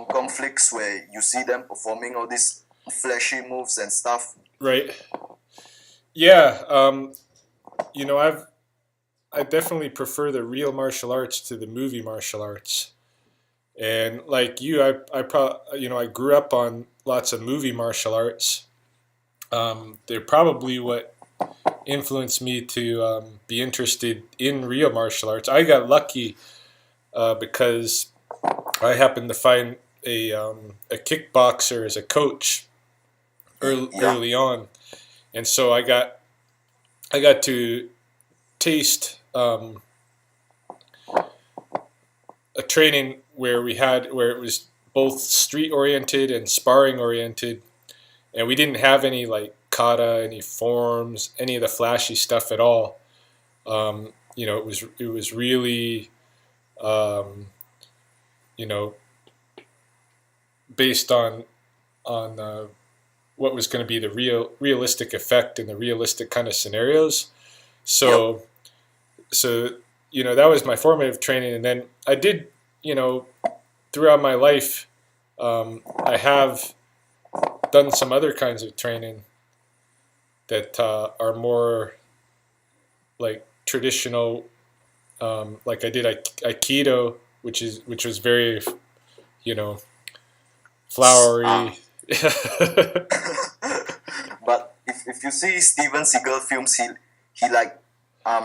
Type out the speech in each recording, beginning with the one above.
Hong Kong flicks where you see them performing all these flashy moves and stuff. Right. Yeah. I definitely prefer the real martial arts to the movie martial arts. And like you, I grew up on lots of movie martial arts. They're probably what influenced me to be interested in real martial arts. I got lucky because I happened to find a kickboxer as a coach early on, and so I got to taste a training where it was both street oriented and sparring oriented, and we didn't have any like kata, any forms, any of the flashy stuff at all. It was really um, you know based on what was going to be the realistic effect and the realistic kind of scenarios. So Yep. so that was my formative training, and then I did throughout my life I have done some other kinds of training that are more like traditional. Like I did Aikido, which was very you know Ah. flowery. But if you see Steven Seagal films, he like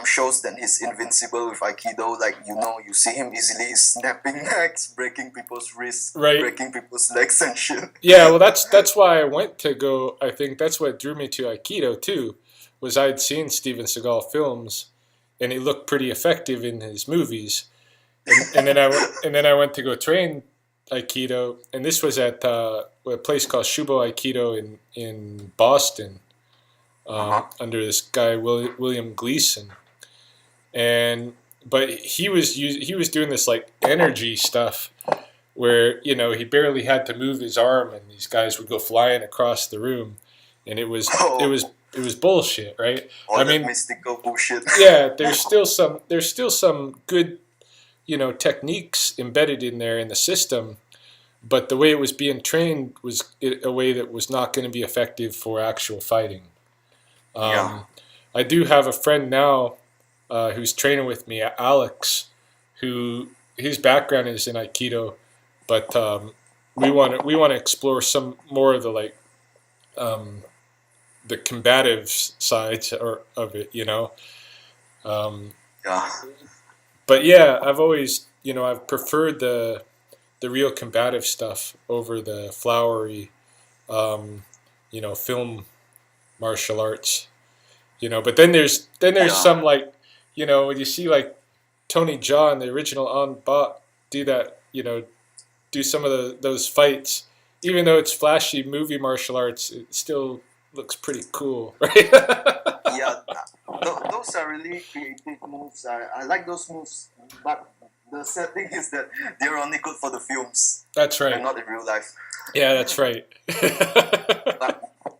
shows that he's invincible with Aikido. Like you see him easily snapping necks, breaking people's wrists, Right. breaking people's legs and shit. Yeah, well, that's why I went to go. I think that's what drew me to Aikido too, was I'd seen Steven Seagal films, and he looked pretty effective in his movies, and then I went to go train Aikido, and this was at a place called Shubo Aikido in Boston, Uh-huh. under this guy William Gleason, and but he was doing this like energy stuff where he barely had to move his arm, and these guys would go flying across the room, and Oh, it was bullshit, right? all I that mean, mystical bullshit. yeah, there's still some good techniques embedded in there in the system, but the way it was being trained was a way that was not going to be effective for actual fighting. Yeah. Um, I do have a friend now who's training with me, Alex, who his background is in Aikido, but we want to explore some more of the um, the combative sides of it, Um, Yeah. but yeah, I've always I've preferred the real combative stuff over the flowery film martial arts. But then there's Yeah. some like when you see like Tony Jaa, the original On Bot, do that, do some of those fights, even though it's flashy movie martial arts, it still looks pretty cool, right? Yeah. Those are really creative moves. I like those moves, but the sad thing is that they're only good for the films That's and right. not in real life. Yeah, that's right.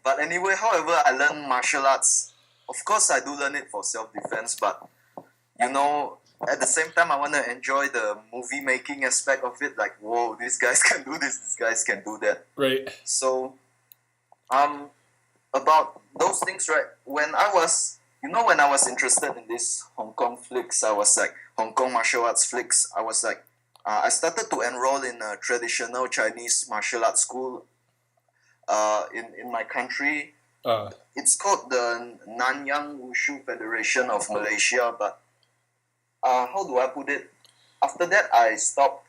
But anyway, however, I learn martial arts. Of course, I do learn it for self-defense, but you know, at the same time, I want to enjoy the movie making aspect of it. Like, whoa, these guys can do this, these guys can do that. Right. So, um, about those things, right? When I was interested in this Hong Kong flicks, I was like, Hong Kong martial arts flicks, I was like, I started to enroll in a traditional Chinese martial arts school in my country. Uh, It's called the Nanyang Wushu Federation of Malaysia, but how do I put it? After that, I stopped.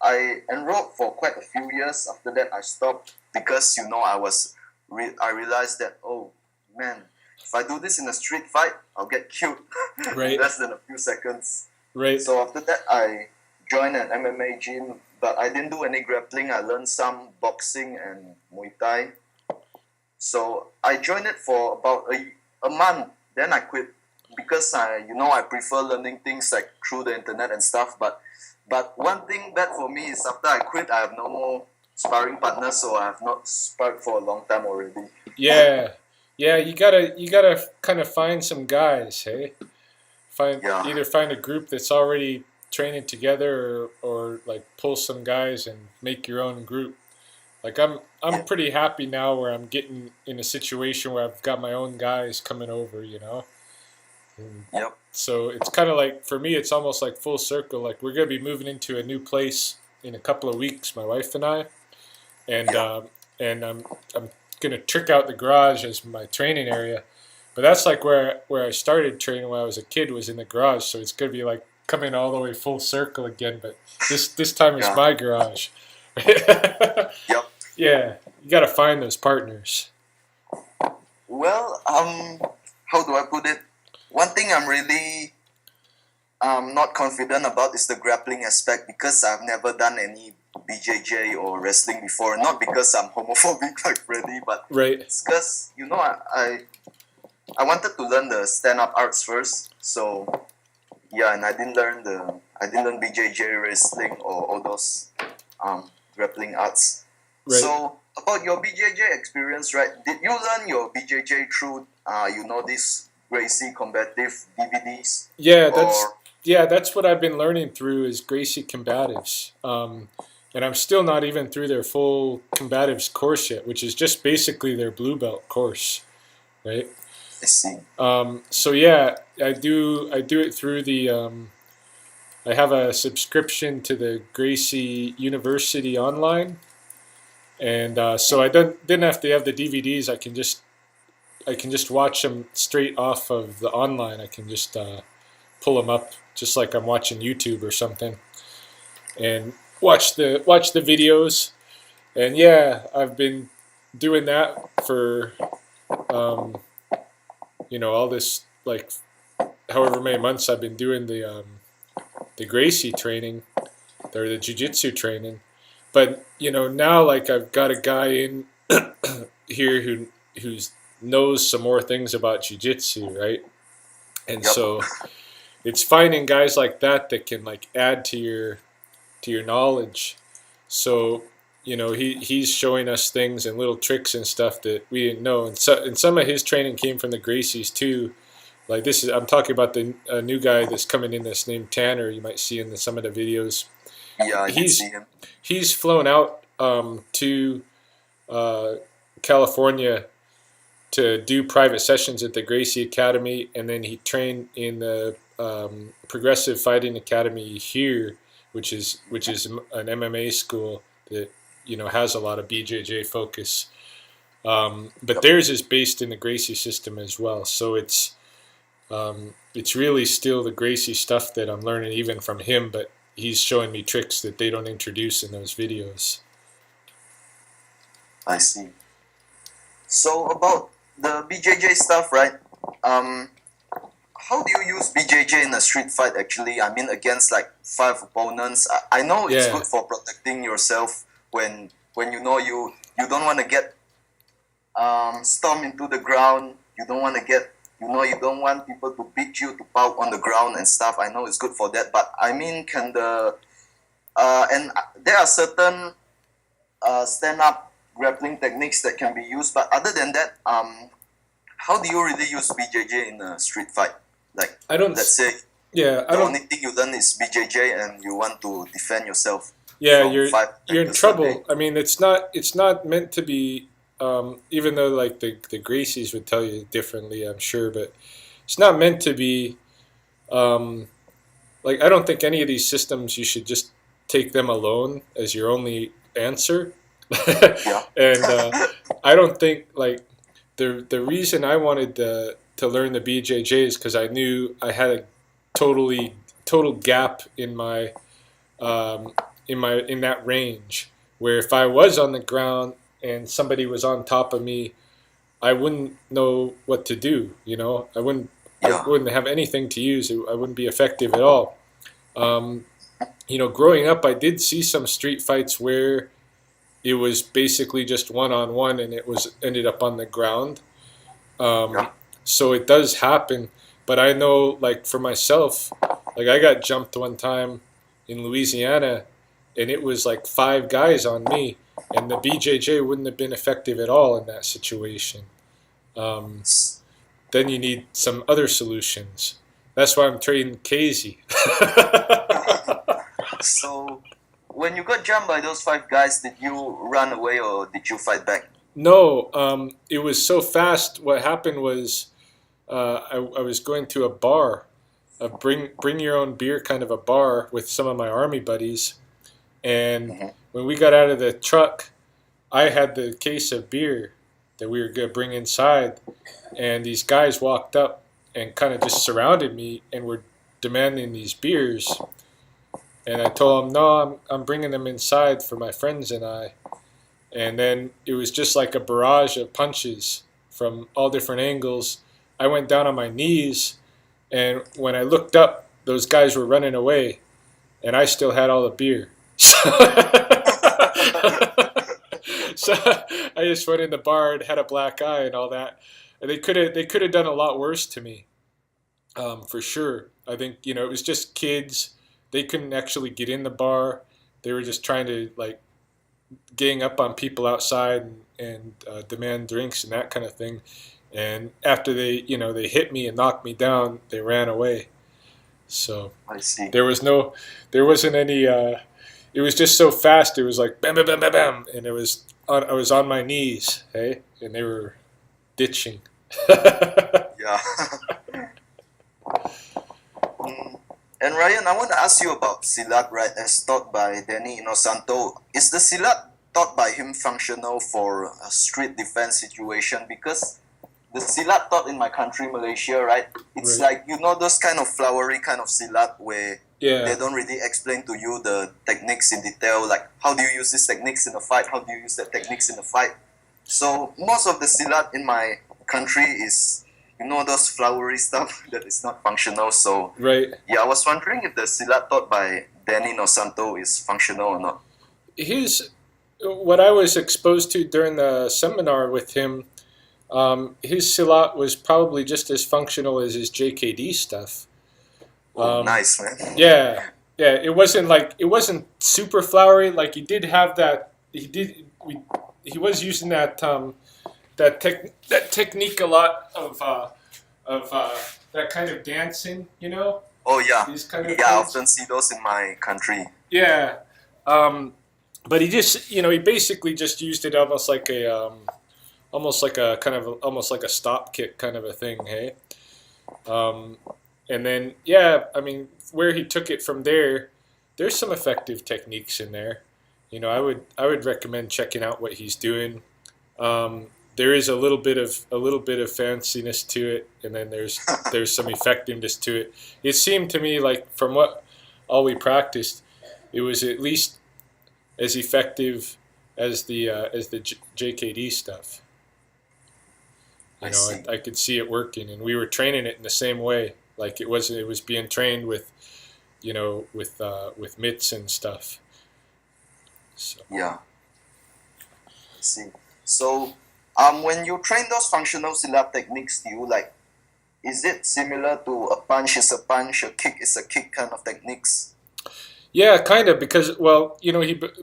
I enrolled for quite a few years. After that, I stopped because I realized that, oh man, if I do this in a street fight, I'll get killed in right. less than a few seconds. Right. So after that, I joined an MMA gym, but I didn't do any grappling. I learned some boxing and Muay Thai. So I joined it for about a month. Then I quit because I prefer learning things like through the internet and stuff. But one thing bad for me is after I quit, I have no more sparring partners, so I have not sparred for a long time already. Yeah. Yeah, you gotta kind of find some guys, hey? Yeah, Find a group that's already training together or like pull some guys and make your own group. Like I'm Yeah. pretty happy now where I'm getting in a situation where I've got my own guys coming over, you know. And Yep. so it's kind of like for me, it's almost like full circle. Like we're gonna be moving into a new place in a couple of weeks, my wife and I, and Yeah. I'm gonna trick out the garage as my training area. But that's like where I started training when I was a kid was in the garage. So it's gonna be like coming all the way full circle again. But this time it's Yeah. my garage. Yep. Yeah, you got to find those partners. Well, how do I put it? One thing I'm really not confident about is the grappling aspect because I've never done any BJJ or wrestling before. Not because I'm homophobic like Freddie, but Right. it's because I wanted to learn the stand-up arts first. So yeah, and I didn't learn BJJ wrestling or all those grappling arts. Right. So about your BJJ experience, right? Did you learn your BJJ through these Gracie combative DVDs? Yeah, Or that's what I've been learning through is Gracie Combatives, and I'm still not even through their full Combatives course yet, which is just basically their blue belt course, right? I see. So yeah, I do it through the. I have a subscription to the Gracie University online, and so I didn't have to have the DVDs. I can just watch them straight off of the online. I can just pull them up just like I'm watching YouTube or something, and watch the videos. And yeah, I've been doing that for um, all this like however many months I've been doing the Gracie training or the jiu-jitsu training. But now like I've got a guy in here who knows some more things about jiu-jitsu, right? And Yep. so it's finding guys like that that can like add to your knowledge. So he's showing us things and little tricks and stuff that we didn't know. And some of his training came from the Gracies too. Like I'm talking about the new guy that's coming in that's named Tanner. You might see in some of the videos. Yeah, I can see him. He's flown out to California to do private sessions at the Gracie Academy, and then he trained in the Progressive Fighting Academy here, which is an MMA school that has a lot of BJJ focus. But theirs is based in the Gracie system as well, so it's really still the Gracie stuff that I'm learning even from him, but he's showing me tricks that they don't introduce in those videos. I see. So about the BJJ stuff, right? How do you use BJJ in a street fight? Actually, I mean against like 5 opponents. I know it's Yeah. good for protecting yourself when you don't want to get stormed into the ground. You don't want to get you don't want people to beat you to pout on the ground and stuff. I know it's good for that, but I mean, can the and there are certain stand-up grappling techniques that can be used, but other than that, how do you really use BJJ in a street fight? Like, I don't. let's say Yeah, I the don't. only thing you learn is BJJ and you want to defend yourself. Yeah, from you're 5 in members a trouble. day. I mean, it's not meant to be. Even though like the Gracies would tell you differently, I'm sure, but it's not meant to be. Like I don't think any of these systems you should just take them alone as your only answer. Yeah. And I don't think like the reason I wanted to learn the BJJ is because I knew I had a total gap in my in that range where if I was on the ground and somebody was on top of me, I wouldn't know what to do. I wouldn't Yeah. have anything to use. I wouldn't be effective at all. Growing up, I did see some street fights where it was basically just one-on-one and it was ended up on the ground. Yeah. So it does happen, but I know like for myself, like I got jumped one time in Louisiana and it was like 5 guys on me, and the BJJ wouldn't have been effective at all in that situation. Then you need some other solutions. That's why I'm trading Casey. So, when you got jumped by those five guys, did you run away or did you fight back? No, it was so fast. What happened was I was going to a bar, a bring your own beer kind of a bar with some of my army buddies, and Mhm. when we got out of the truck, I had the case of beer that we were gonna bring inside, and these guys walked up and kind of just surrounded me and were demanding these beers, and I told them no, I'm bringing them inside for my friends and I. And then it was just like a barrage of punches from all different angles. I went down on my knees, and when I looked up, those guys were running away, and I still had all the beer. So I just went in the bar and had a black eye and all that. And they could have done a lot worse to me, for sure. I think it was just kids. They couldn't actually get in the bar. They were just trying to like gang up on people outside and demand drinks and that kind of thing. And after they hit me and knocked me down, they ran away. So I see. there was no, there wasn't any. It was just so fast. It was like bam, bam, bam, bam, bam, and I was on my knees, hey, and they were ditching. Yeah. Mm. And Ryan, I want to ask you about Silat, right? As taught by Danny Inosanto. Is the Silat taught by him functional for a street defense situation? Because the Silat taught in my country, Malaysia, right? It's Right. like, those kind of flowery kind of Silat where they Yeah. don't really explain to you the techniques in detail, like how do you use these techniques in a fight, how do you use that techniques in a fight. So most of the Silat in my country is, those flowery stuff that is not functional. So Right. yeah, I was wondering if the Silat taught by Danny Nosanto is functional or not. His What I was exposed to during the seminar with him, his silat was probably just as functional as his JKD stuff. Oh, Um, nice, man. yeah, yeah. It wasn't super flowery. Like he did have that. He was using that technique a lot of that kind of dancing. Oh, yeah. These kind of Yeah, I things. often see those in my country. Yeah. But he basically just used it almost like a stop kick kind of a thing, hey. Um, and then yeah, I mean, where he took it from there, there's some effective techniques in there. I would recommend checking out what he's doing. There is a little bit of fanciness to it, and then there's some effectiveness to it. It seemed to me like from what all we practiced, it was at least as effective as the JKD stuff. I see. I could see it working, and we were training it in the same way. Like it was being trained with mitts and stuff. So Yeah, I see. So, when you train those functional Silat techniques, is it similar to a punch is a punch, a kick is a kick kind of techniques? yeah, kind of because well,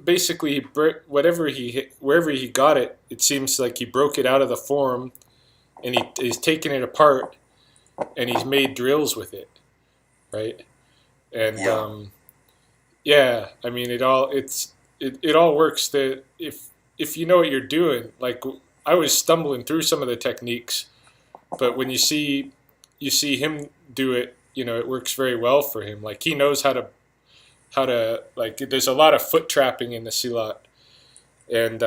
basically whatever he hit, wherever he got it, it seems like he broke it out of the form, and he's taken it apart, and he's made drills with it, right? And Yeah. yeah, I mean it all works. That if you know what you're doing, like I was stumbling through some of the techniques, but when you see him do it, it works very well for him. Like he knows how to like. There's a lot of foot trapping in the silat, and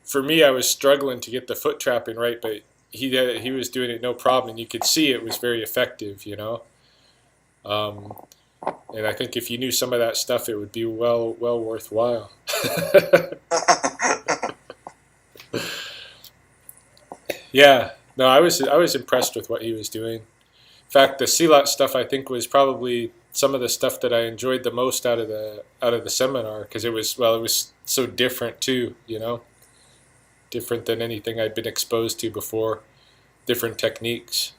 for me, I was struggling to get the foot trapping right, but he was doing it no problem. And you could see it was very effective. Um, and I think if you knew some of that stuff, it would be well worthwhile. Yeah, no, I was impressed with what he was doing. In fact, the Silat stuff I think was probably some of the stuff that I enjoyed the most out of the seminar because it was so different too, different than anything I'd been exposed to before, different techniques.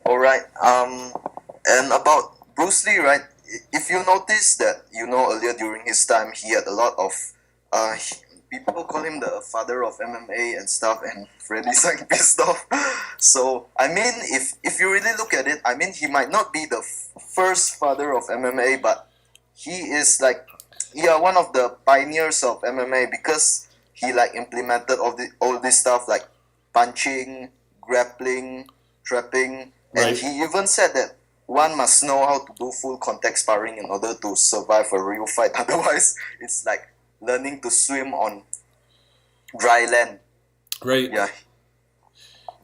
All right. And about Bruce Lee, right? If you notice that, earlier during his time, he had a lot of people call him the father of MMA and stuff, and Freddie's like pissed off. So I mean, if you really look at it, I mean, he might not be the first father of MMA, but he is like, yeah, one of the pioneers of MMA because he like implemented all this stuff like punching, grappling, trapping, and Right. he even said that one must know how to do full contact sparring in order to survive a real fight. Otherwise, it's like learning to swim on dry land. Right. Yeah,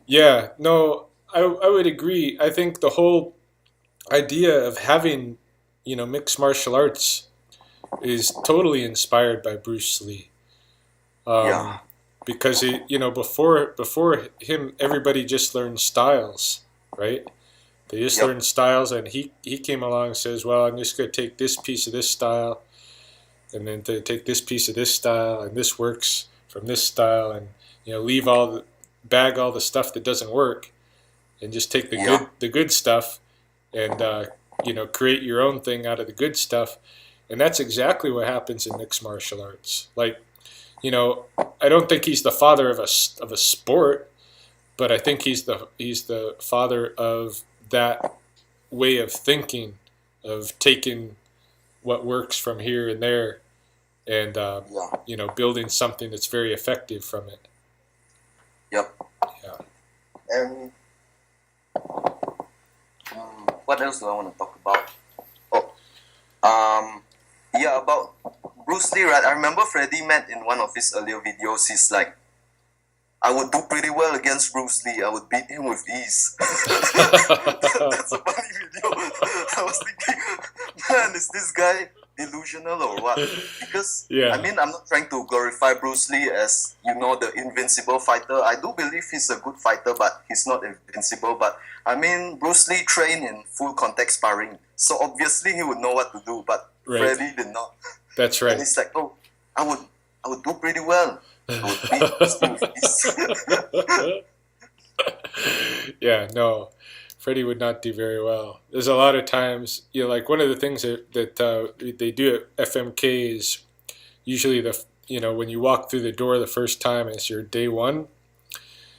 Yeah. No, I would agree. I think the whole idea of having, mixed martial arts is totally inspired by Bruce Lee. yeah, Um, because before him, everybody just learned styles, right? They just yep, learned styles, and he came along and says, "Well, I'm just going to take this piece of this style, and then to take this piece of this style, and this works from this style, and leave bag all the stuff that doesn't work, and just take yeah, the good stuff, and create your own thing out of the good stuff." And that's exactly what happens in mixed martial arts. Like, I don't think he's the father of a sport, but I think he's the father of that way of thinking, of taking what works from here and there, and yeah, building something that's very effective from it. yep. Yeah. And what else do I want to talk about? Oh, yeah, about Bruce Lee, right? I remember Freddie meant in one of his earlier videos, he's like, I would do pretty well against Bruce Lee. I would beat him with ease. That's a funny video. I was thinking, man, is this guy delusional or what? Because, Yeah. I mean, I'm not trying to glorify Bruce Lee as, the invincible fighter. I do believe he's a good fighter, but he's not invincible. But, I mean, Bruce Lee trained in full contact sparring. So, obviously, he would know what to do. But Right. Freddie did not. That's And right. he's like, oh, I would do pretty well. I would beat Bruce Lee with ease. Yeah, no, Freddie would not do very well. There's a lot of times, like one of the things that they do at FMK is usually when you walk through the door the first time and it's your day one,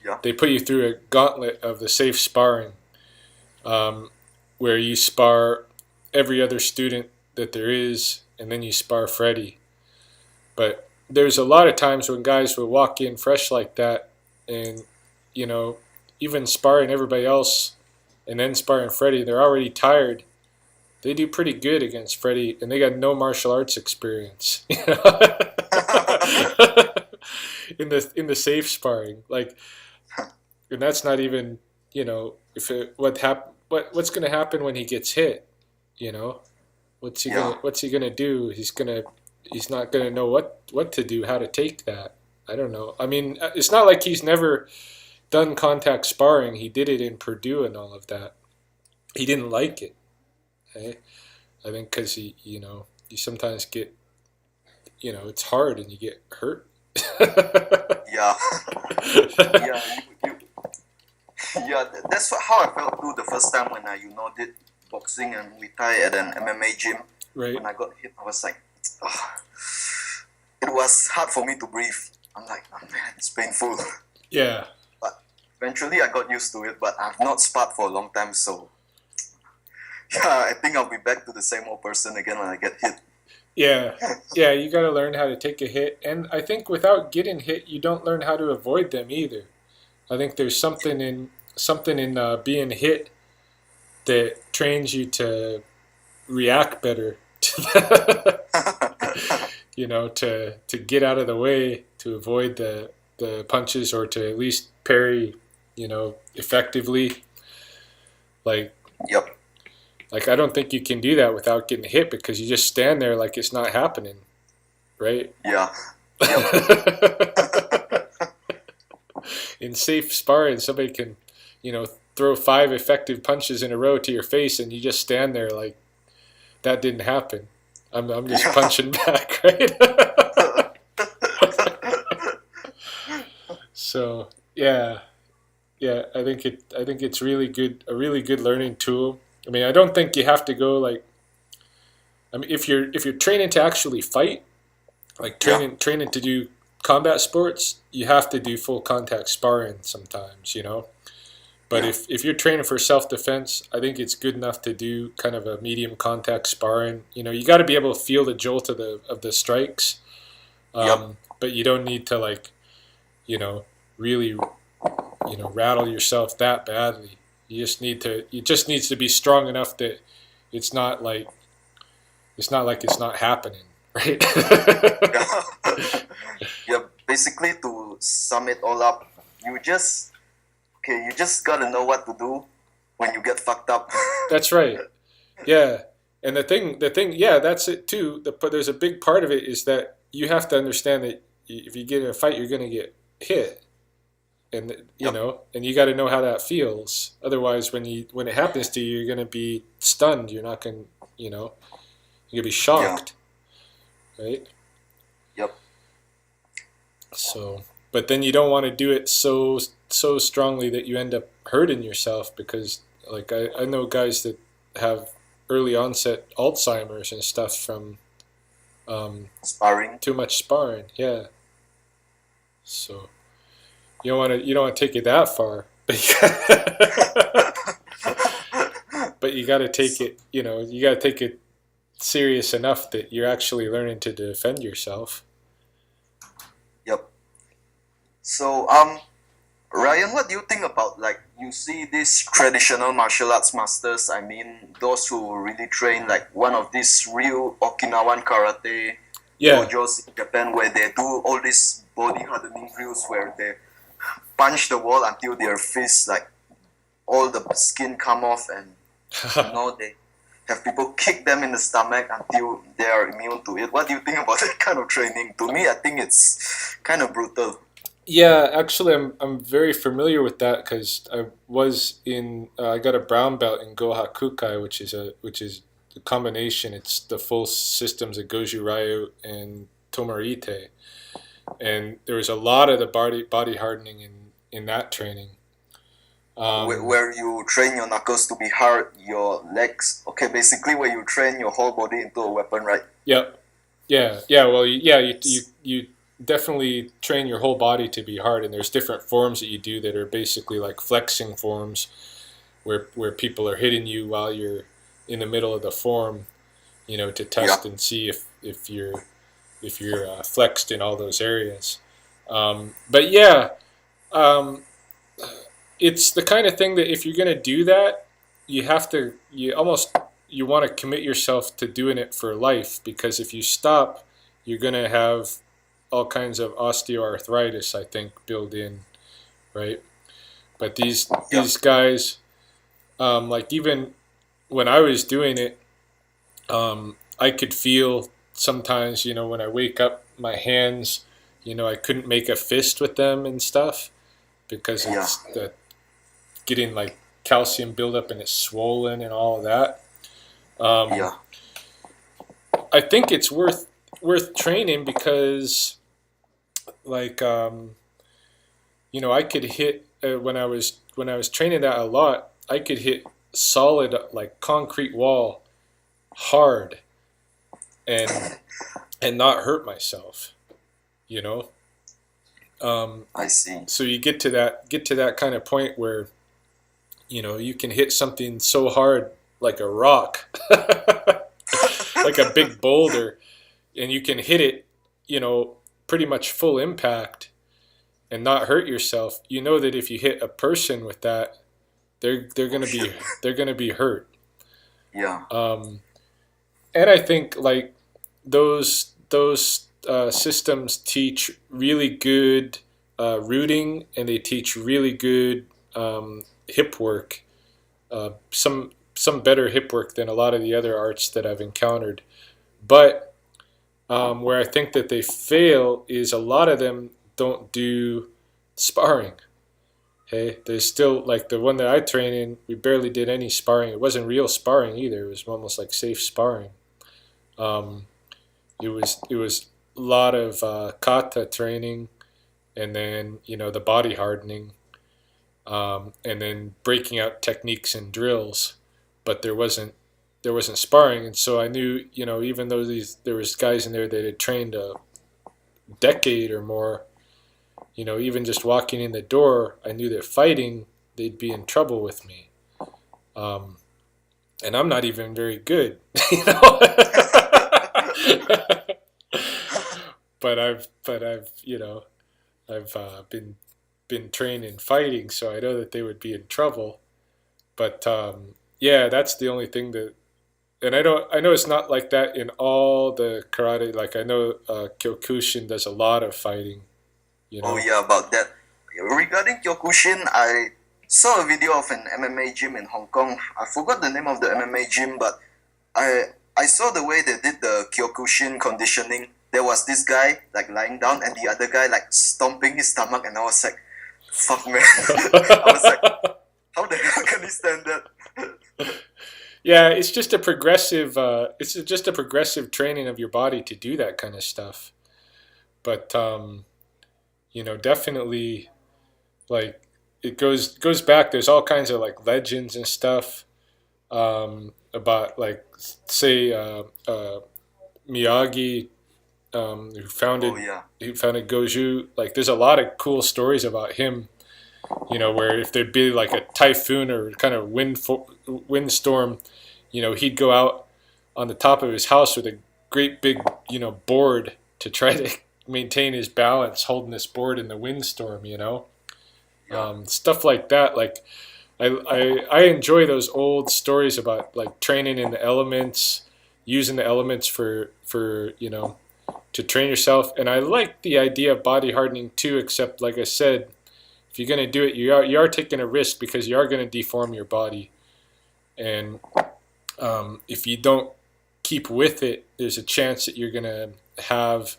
Yeah. they put you through a gauntlet of the safe sparring, where you spar every other student that there is, and then you spar Freddie. But there's a lot of times when guys will walk in fresh like that, and even sparring everybody else and then sparring Freddie, they're already tired. They do pretty good against Freddie, and they got no martial arts experience. In the safe sparring, like, and that's not even what's going to happen when he gets hit. What's he Yeah. gonna do? He's not gonna know what to do, how to take that. I don't know. I mean, it's not like he's never done contact sparring. He did it in Purdue and all of that. He didn't like it. Okay? I think because you sometimes get, it's hard and you get hurt. Yeah. Yeah. Yeah. That's how I felt too the first time when I, did boxing and Muay Thai at an MMA gym. Right. When I got hit, I was like, it was hard for me to breathe. I'm like, oh man, it's painful. Yeah. But eventually I got used to it, but I've not sparred for a long time, so yeah, I think I'll be back to the same old person again when I get hit. Yeah. Yeah, you got to learn how to take a hit, and I think without getting hit, you don't learn how to avoid them either. I think there's something in being hit that trains you to react better to to get out of the way, to avoid the punches, or to at least parry effectively. like Yep. like I don't think you can do that without getting hit, because you just stand there like it's not happening, right? Yeah. In safe sparring, somebody can throw 5 effective punches in a row to your face, and you just stand there like that didn't happen. I'm just punching back, right? So yeah, I think it's really good, a really good learning tool. I mean, I don't think you have to go like. I mean, if you're training to actually fight, like training to do combat sports, you have to do full contact sparring sometimes, you know. But Yeah. if you're training for self defense, I think it's good enough to do kind of a medium contact sparring. You know, you got to be able to feel the jolt of the strikes, Yep. but you don't need to like, you know, really, rattle yourself that badly. You just need to. It just needs to be strong enough that it's not like it's not happening, right? Yeah. Yeah. Basically, to sum it all up, you just you just gotta know what to do when you get fucked up. That's right. Yeah, and the thing, yeah, that's it too. But there's a big part of it is that you have to understand that if you get in a fight, you're going to get hit, and Yep. and you got to know how that feels. Otherwise, when it happens to you, you're going to be stunned. You're not going, you're going to be Yeah. shocked, right? Yep. So, but then you don't want to do it so strongly that you end up hurting yourself because, like, I know guys that have early onset Alzheimer's and stuff from Sparring. too much sparring. Yeah. So you don't want to take it that far, but you got to take So, it. You got to take it serious enough that you're actually learning to defend yourself. yep. So, Ryan, what do you think about like you see these traditional martial arts masters? I mean, those who really train like one of these real Okinawan karate Yeah. dojos in Japan, where they do all these body hardening drills, where they punch the wall until their fists like all the skin come off, and they have people kick them in the stomach until they are immune to it. What do you think about that kind of training? To me, I think it's kind of brutal. Yeah, actually, I'm very familiar with that because I got a brown belt in Go Hakukai, which is a combination. It's the full systems of Goju Ryu and Tomarite, and there was a lot of the body hardening in that training. Um, Where you train your knuckles to be hard, your legs. Okay, basically where you train your whole body into a weapon, right? yeah, yeah. Well, yeah, you definitely train your whole body to be hard, and there's different forms that you do that are basically like flexing forms, where people are hitting you while you're in the middle of the form, to Yeah, test and see if you're flexed in all those areas. But yeah, um, it's the kind of thing that if you're going to do that, you want to commit yourself to doing it for life because if you stop, you're going to have all kinds of osteoarthritis, I think, built in, right? But these yeah, these guys, like even when I was doing it, I could feel sometimes, when I wake up, my hands, I couldn't make a fist with them and stuff because yeah, it's the getting like calcium buildup and it's swollen and all of that. Um, yeah, I think it's worth training because like I could hit when I was training that a lot. I could hit solid like concrete wall hard and not hurt myself. You know, I see. so you get to that kind of point where you can hit something so hard like a rock, like a big boulder, and you can hit it, pretty much full impact and not hurt yourself. You know that if you hit a person with that, they're Oh gonna shit. be they're gonna be hurt. Yeah, Um, and I think like those systems teach really good rooting, and they teach really good hip work. Some better hip work than a lot of the other arts that I've encountered. But where I think that they fail is a lot of them don't do sparring. Hey, there's still like the one that I train in. We barely did any sparring. It wasn't real sparring either. It was almost like safe sparring. Um, it was a lot of kata training, and then the body hardening, and then breaking out techniques and drills. But there wasn't sparring, and so I knew even though there was guys in there that had trained decade or more, even just walking in the door, I knew that fighting, they'd be in trouble with me. Um, and I'm not even very good, you know. but I've I've been trained in fighting, so I know that they would be in trouble. But yeah, that's the only thing that, and I know it's not like that in all the karate. Like I know Kyokushin does a lot of fighting, you Oh know. yeah, about that. Regarding yokushin, I saw a video of an MMA gym in Hong Kong. I forgot the name of the MMA gym, but I saw the way they did the Kyokushin conditioning. There was this guy like lying down and the other guy like stomping his stomach, and I was like, "Fuck, man!" I was like, "How the hell can he stand that?" Yeah, it's just a progressive. It's just a progressive training of your body to do that kind of stuff. But definitely, like it goes back. There's all kinds of like legends and stuff about like say Miyagi, who Oh founded yeah, who founded Goju. Like there's a lot of cool stories about him. Where if there'd be like a typhoon or kind of windstorm, he'd go out on the top of his house with a great big, board to try to maintain his balance, holding this board in the windstorm. yeah, Stuff like that. Like I enjoy those old stories about like training in the elements, using the elements for to train yourself. And I like the idea of body hardening too. Except like I said, if you're going to do it, you are taking a risk because you are going to deform your body. And if you don't keep with it, there's a chance that you're going to have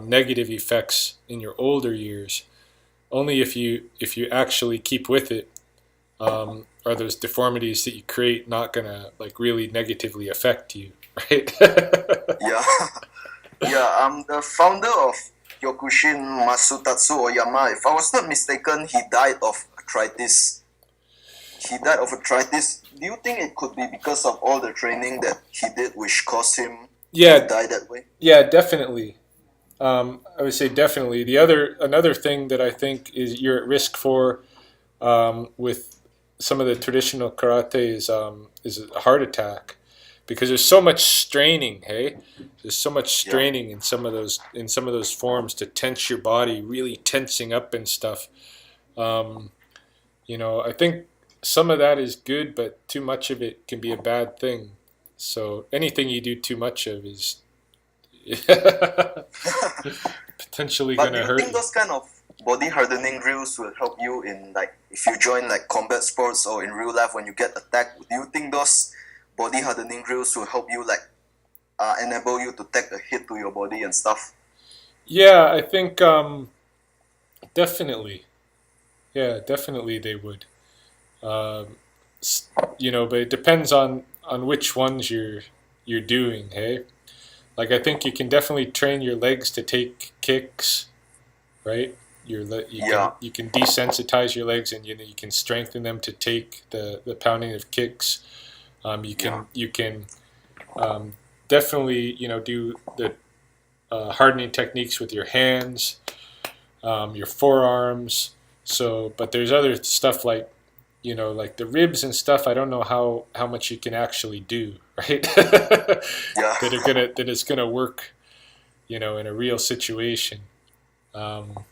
negative effects in your older years. Only if you actually keep with it, are those deformities that you create not going to like really negatively affect you, right? yeah. Yeah, I'm the founder of Yokushin, Masutatsu Oyama. If I was not mistaken, he died of arthritis. He died of arthritis. Do you think it could be because of all the training that he did, which caused him to Yeah, die that way? yeah, definitely. I would say definitely. Another thing that I think is you're at risk for with some of the traditional karate is a heart attack because there's so much straining. Hey, there's so much Yeah, straining in some of those forms to tense your body, really tensing up and stuff. Um, I think some of that is good, but too much of it can be a bad thing. So anything you do too much of is potentially going but do to you hurt think you. those kind of body hardening drills will help you in like if you join like combat sports or in real life when you get attacked? Do you think those body hardening drills will help you like enable you to take a hit to your body and stuff? Yeah, I think definitely. Yeah, definitely they would. Um, but it depends on which ones you're doing. Hey, like I think you can definitely train your legs to take kicks, right? Yeah, You can desensitize your legs, and you can strengthen them to take the pounding of kicks. yeah, You can um, definitely do the hardening techniques with your hands, your forearms. So, but there's other stuff like like the ribs and stuff. I don't know how much you can actually do, right? yeah. That it's gonna work, in a real situation. Um,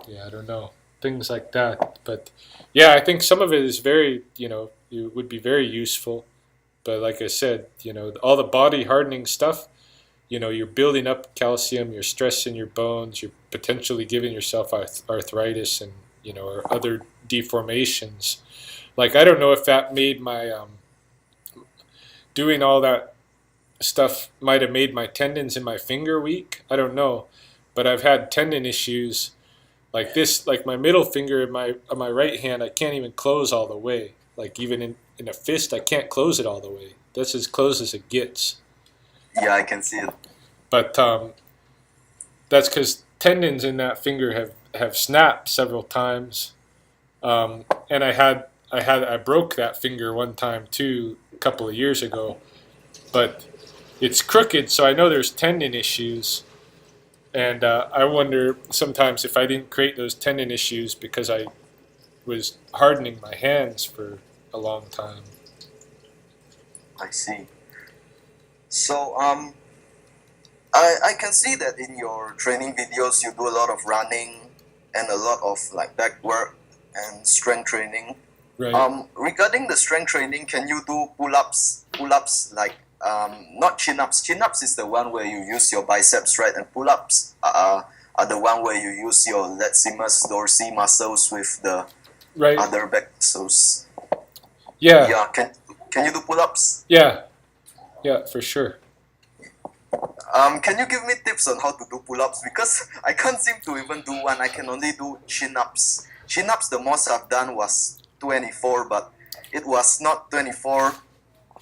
yeah, I don't know things like that, but yeah, I think some of it is very, it would be very useful. But like I said, all the body hardening stuff, you're building up calcium, you're stressing your bones, you're potentially giving yourself arthritis and or other deformations. Like I don't know if that made my doing all that stuff might have made my tendons in my finger weak. I don't know, but I've had tendon issues like this, like my middle finger on my right hand. I can't even close all the way. Like even in a fist, I can't close it all the way. That's as close as it gets. Yeah, I can see it. But that's because tendons in that finger have snapped several times. And I broke that finger one time too a couple of years ago. But it's crooked, so I know there's tendon issues. And I wonder sometimes if I didn't create those tendon issues because I was hardening my hands for a long time. I see. So I can see that in your training videos you do a lot of running and a lot of like back work and strength training. Right. Regarding the strength training, can you do pull-ups? Pull-ups like not chin-ups. Chin-ups is the one where you use your biceps, right? And pull-ups are the one where you use your latissimus dorsi muscles with the Right. other back muscles. Yeah. Yeah. Can you do pull-ups? Yeah. Yeah, for sure. Can you give me tips on how to do pull-ups? Because I can't seem to even do one. I can only do chin-ups. Chin-ups, the most I've done was 24, but it was not 24.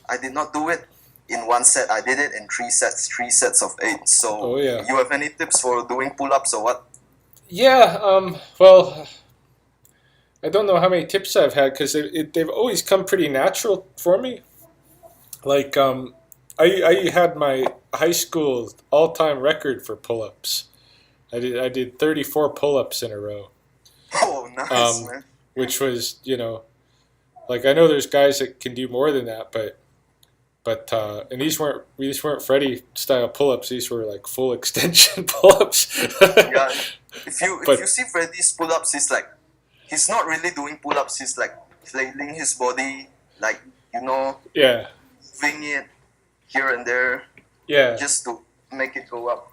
I did not do it in one set. I did it in 3 sets of 8. So, Oh, yeah. you have any tips for doing pull-ups or what? Yeah. Well, I don't know how many tips I've had because they've always come pretty natural for me. Like, I had my high school all-time record for pull-ups. I did 34 pull-ups in a row, Oh, nice, man. which was, like, I know there's guys that can do more than that, but and these weren't Freddie style pull-ups. These were like full extension pull-ups. Yeah, if you But see Freddie's pull-ups, he's not really doing pull-ups. He's like flailing his body, like yeah, moving it here and there yeah, just to make it go up.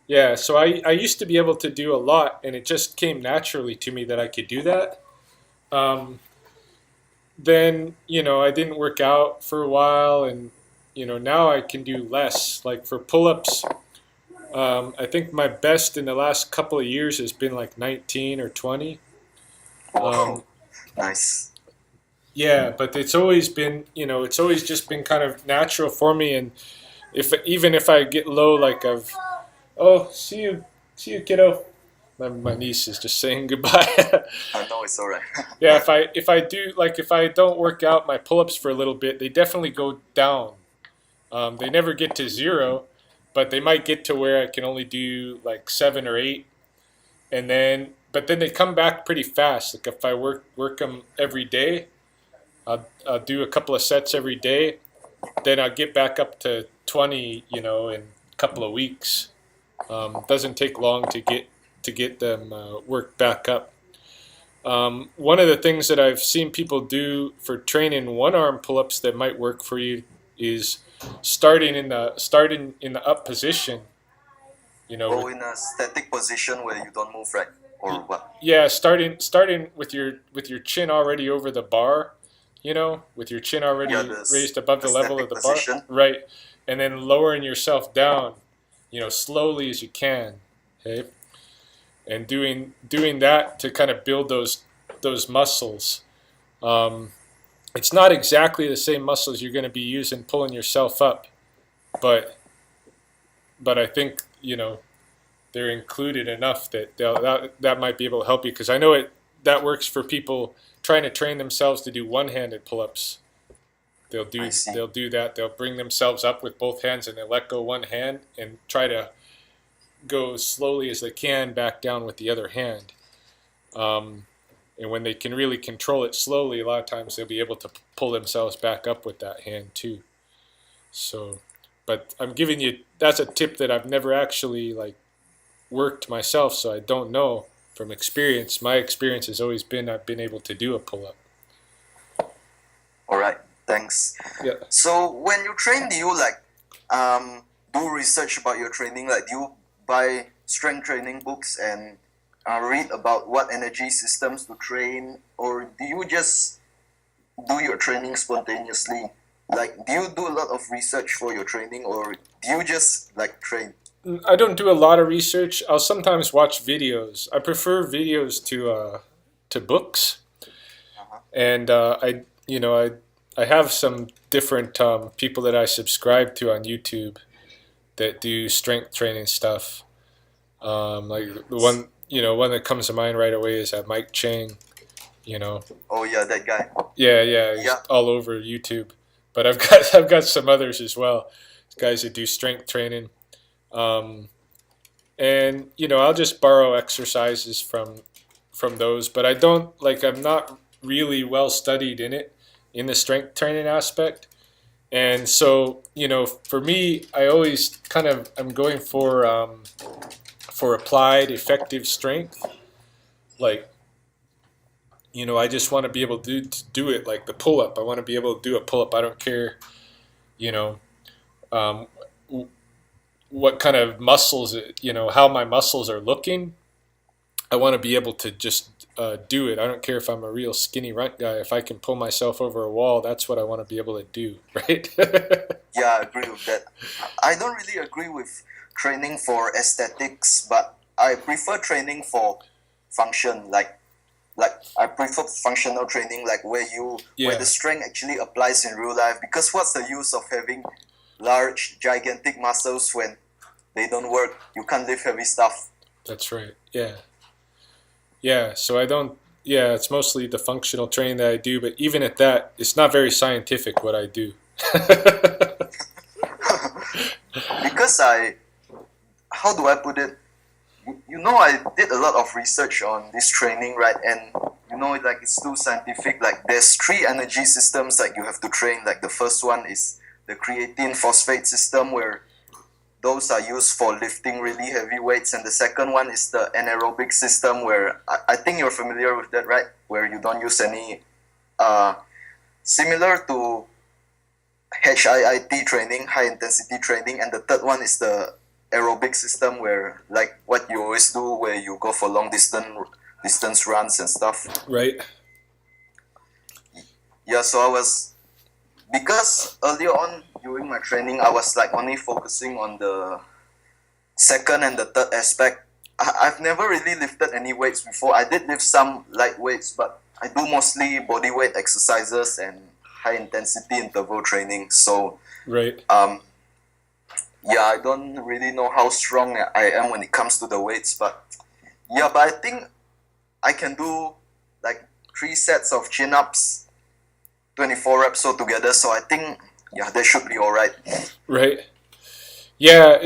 yeah. So I used to be able to do a lot, and it just came naturally to me that I could do that. Um, then I didn't work out for a while, and now I can do less. Like for pull-ups, I think my best in the last couple of years has been like 19 or 20. Wow, nice. Yeah, but it's always been, it's always just been kind of natural for me. And even if I get low, like oh, see you, kiddo. My niece is just saying goodbye. I know it's alright. Yeah, if I don't work out my pull-ups for a little bit, they definitely go down. They never get to zero, but they might get to where I can only do like 7 or 8, but then they come back pretty fast. Like if I work them every day, I'll do a couple of sets every day, then I'll get back up to 20, in a couple of weeks. Doesn't take long to get them worked back up. One of the things that I've seen people do for training one arm pull-ups that might work for you is starting in the up position. Oh, in a static position where you don't move, right? Or what? Yeah, starting with your chin already over the bar, with your chin already Yeah, raised above the level of static the bar, position. right, and then lowering yourself down, slowly as you can, okay, and doing that to kind of build those muscles. It's not exactly the same muscles you're going to be using pulling yourself up, but I think they're included enough that that might be able to help you, because I know that works for people trying to train themselves to do one-handed pull-ups. They'll I see. do that. They'll bring themselves up with both hands and they let go one hand and try to go as slowly as they can back down with the other hand. And when they can really control it slowly, a lot of times they'll be able to pull themselves back up with that hand too. So, but I'm giving you, that's a tip that I've never actually like worked myself, so I don't know from experience. My experience has always been I've been able to do a pull-up. Alright, thanks. Yeah. So when you train, do you do research about your training? Like, do you buy strength training books and read about what energy systems to train, or do you just do your training spontaneously? Like, do you do a lot of research for your training, or do you just like train? I don't do a lot of research. I'll sometimes watch videos. I prefer videos to books, and I have some different people that I subscribe to on YouTube that do strength training stuff. Like the one that comes to mind right away is Mike Chang. Oh yeah, that guy. Yeah, he's Yeah. all over YouTube. But I've got some others as well. Guys that do strength training. and I'll just borrow exercises from those, but I don't like I'm not really well studied in it, in the strength training aspect. And so, for me, I always kind of I'm going for applied effective strength. Like, I just want to be able to do it, like the pull up. I want to be able to do a pull up. I don't care, you know, um, what kind of muscles, how my muscles are looking. I want to be able to just do it. I don't care if I'm a real skinny runt guy. If I can pull myself over a wall, that's what I want to be able to do, right? Yeah, I agree with that. I don't really agree with training for aesthetics, but I prefer training for function. Like I prefer functional training, like where Yeah, the strength actually applies in real life. Because what's the use of having large, gigantic muscles when they don't work? You can't lift heavy stuff. that's right. Yeah. Yeah, so I don't. Yeah, it's mostly the functional training that I do, but even at that, it's not very scientific what I do. Because how do I put it? I did a lot of research on this training, right? And like it's too scientific. Like there's three energy systems that you have to train. Like the first one is the creatine phosphate system, where those are used for lifting really heavy weights, and the second one is the anaerobic system, where I think you're familiar with that, right? Where you don't use any, similar to HIIT training, high intensity training, and the third one is the aerobic system, where like what you always do, where you go for long distance runs and stuff. Right. Yeah, so because earlier on during my training, I was like only focusing on the second and the third aspect. I've never really lifted any weights before. I did lift some light weights, but I do mostly body weight exercises and high intensity interval training. So Right. yeah, I don't really know how strong I am when it comes to the weights, but yeah, but I think I can do like 3 sets of chin ups, 24 reps altogether. So I think yeah, that should be all right. Right. Yeah,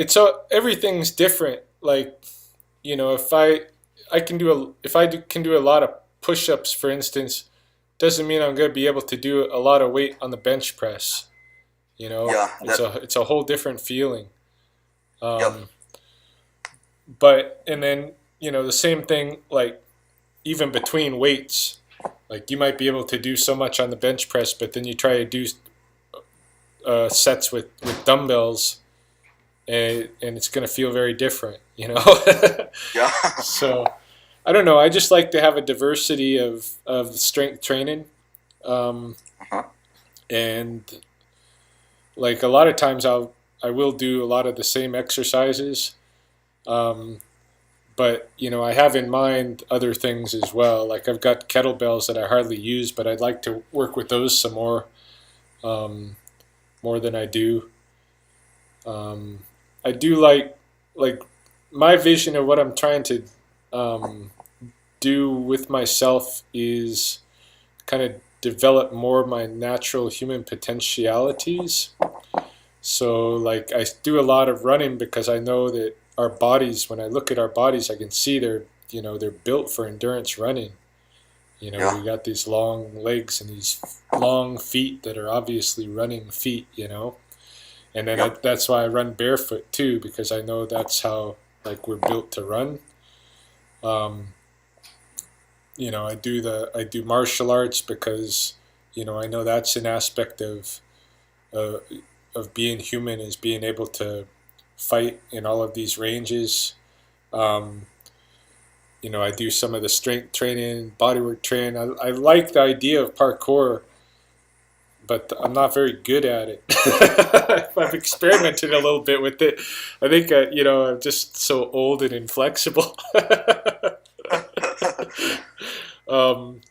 everything's different. Like, if I can can do a lot of push-ups, for instance, doesn't mean I'm going to be able to do a lot of weight on the bench press. Yeah, It's a whole different feeling. yep, Um, but and then the same thing, like even between weights, like you might be able to do so much on the bench press, but then you try to do sets with dumbbells, and it's going to feel very different. yeah, So I don't know. I just like to have a diversity of strength training, uh-huh. and like a lot of times I will do a lot of the same exercises, um, but I have in mind other things as well. Like I've got kettlebells that I hardly use, but I'd like to work with those some um, more than I do. Um, I do like my vision of what I'm trying to um, do with myself is kind of develop more of my natural human potentialities. So like I do a lot of running because I know that our bodies, when I look at our bodies, I can see they're built for endurance running. Yeah, We got these long legs and these long feet that are obviously running feet. And then yep, that's why I run barefoot too, because I know that's how like we're built to run. Um, I do martial arts because I know that's an aspect uh, of being human, is being able to fight in all of these ranges. Um, I do some of the strength training, bodywork training. I like the idea of parkour, but I'm not very good at it. I've experimented a little bit with it. I think I'm just so old and inflexible. um,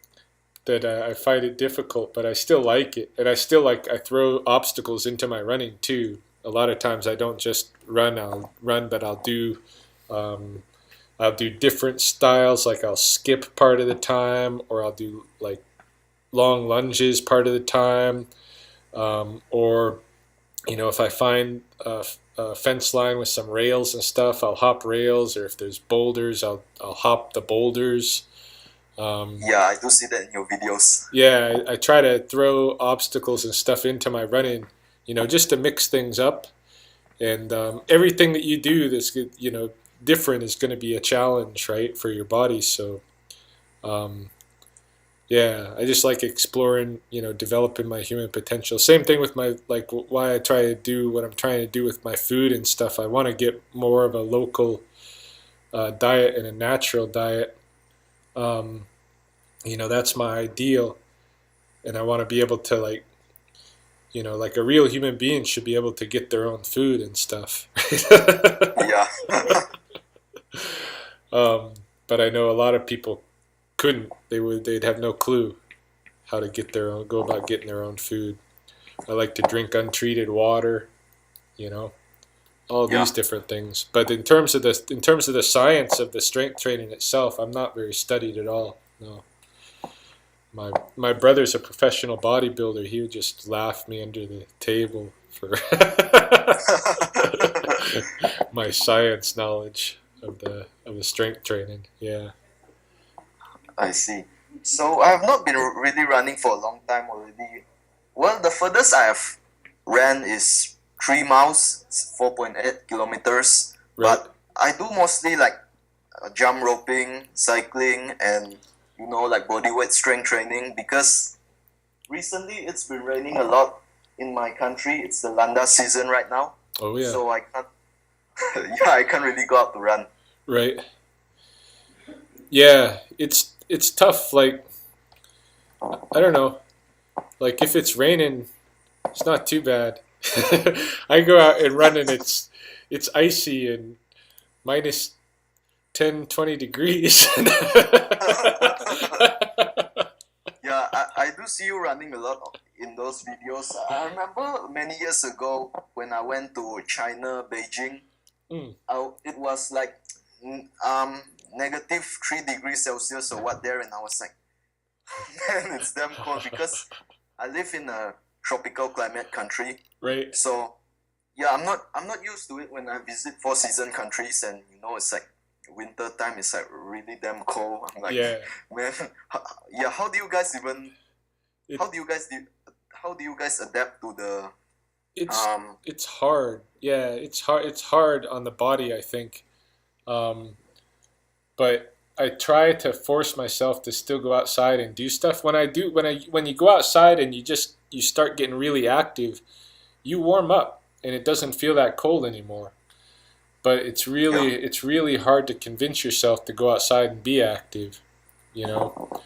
that I find it difficult, but I still like it, and I throw obstacles into my running too. A lot of times I don't just run; I'll run, but um, I'll do different styles. Like I'll skip part of the time, or I'll do like long lunges part of the time, or If I find a fence line with some rails and stuff, I'll hop rails, or if there's boulders, I'll hop the boulders. Um, Yeah, I do see that in your videos. yeah, I try to throw obstacles and stuff into my running, just to mix things up. And everything that you do that's different is going to be a challenge, right, for your body. So um, yeah, I just like exploring, developing my human potential. Same thing with my like why I try to do what I'm trying to do with my food and stuff. I want to get more of a local diet and a natural diet. Um, that's my ideal, and I want to be able to like a real human being should be able to get their own food and stuff. Yeah. um, but I know a lot of people couldn't. They'd have no clue how to go about getting their own food. I like to drink untreated water, you know, all Yeah. these different things. But in terms of the science of the strength training itself, I'm not very studied at all. No. My brother's a professional bodybuilder. He would just laugh me under the table for my science knowledge of the strength training. Yeah. I see. So I have not been really running for a long time already. Well, the furthest I have ran is 3 miles, it's 4.8 kilometers. Right. But I do mostly like jump roping, cycling, and like body weight strength training because recently it's been raining a lot in my country. It's the Landa season right now, Oh yeah. so I can't. Yeah, I can't really go out to run. Right. Yeah. It's tough. Like I don't know. Like if it's raining, it's not too bad. I go out and run and it's icy and minus 10, 20 degrees. Yeah, I do see you running a lot in those videos. I remember many years ago when I went to China, Beijing. Mm, It was like negative 3 degrees Celsius or what there, and I was like, man, it's damn cold because I live in a tropical climate country. right. So yeah, I'm not used to it when I visit four season countries, and it's like winter time. It's like really damn cold. I'm like, Yeah. man, yeah. How do you guys even? It, How do you guys do? How do you guys adapt to the it's um? it's hard. Yeah, it's hard on the body, I think. Um, but I try to force myself to still go outside and do stuff. When you go outside and you start getting really active, you warm up and it doesn't feel that cold anymore. But it's Yeah, really it's really hard to convince yourself to go outside and be active, you know?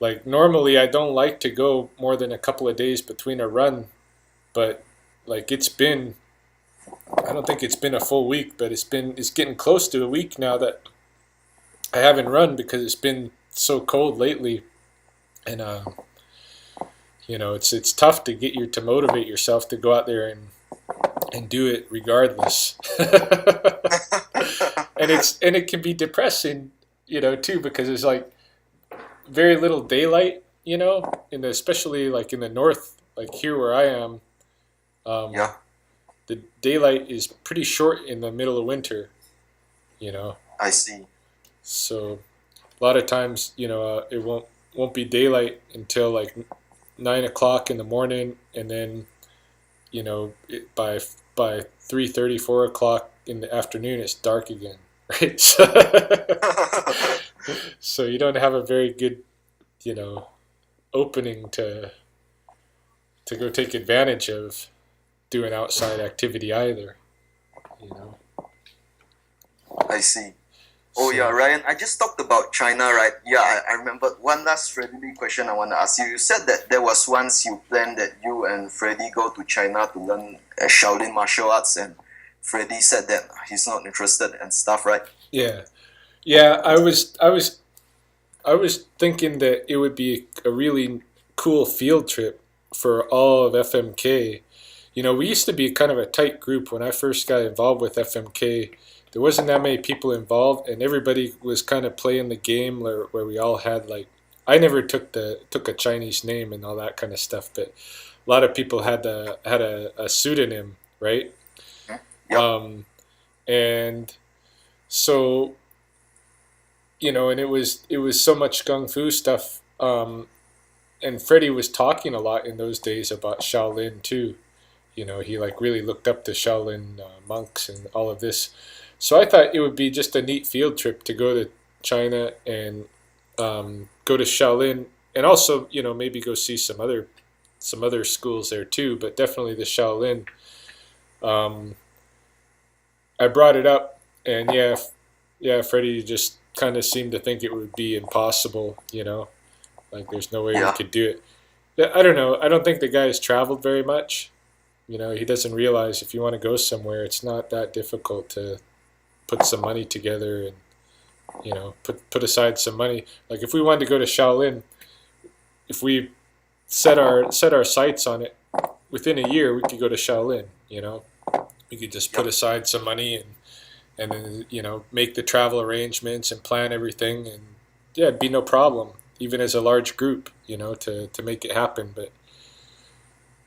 Like normally I don't like to go more than a couple of days between a run, but like I don't think it's been a full week, but it's getting close to a week now that I haven't run because it's been so cold lately, and it's tough to get you to motivate yourself to go out there and do it regardless. And it can be depressing, too, because there's like very little daylight, especially like in the north, like here where I am. Um, yeah. the daylight is pretty short in the middle of winter, you know. I see. So a lot of times, it won't be daylight until like 9 o'clock in the morning, and then by 3:30, 4 o'clock in the afternoon, it's dark again, right? So you don't have a very good, opening to go take advantage of doing outside activity either, you know. I see. Oh yeah, So Ryan. I just talked about China, right? Yeah, I remember one last Freddie question I want to ask you. You said that there was once you planned that you and Freddie go to China to learn Shaolin martial arts, and Freddie said that he's not interested and stuff, right? yeah, yeah. I was thinking that it would be a really cool field trip for all of FMK. We used to be kind of a tight group when I first got involved with FMK. There wasn't that many people involved, and everybody was kind of playing the game where we all had like I never took a Chinese name and all that kind of stuff, but a lot of people had a pseudonym, right? Hmm? Yep. Um, and so and it was so much kung fu stuff. And Freddie was talking a lot in those days about Shaolin too. He like really looked up to Shaolin monks and all of this. So I thought it would be just a neat field trip to go to China and go to Shaolin, and also maybe go see some other schools there too, but definitely the Shaolin. Um, I brought it up, and yeah, Freddie just kind of seemed to think it would be impossible. Like there's no way we Yeah. could do it. Yeah, I don't know. I don't think the guy's traveled very much. He doesn't realize if you want to go somewhere, it's not that difficult to put some money together and put aside some money. Like if we wanted to go to Shaolin, if we set our sights on it, within a year we could go to Shaolin. We could just put Yep. aside some money and then make the travel arrangements and plan everything, and yeah, it'd be no problem even as a large group to make it happen.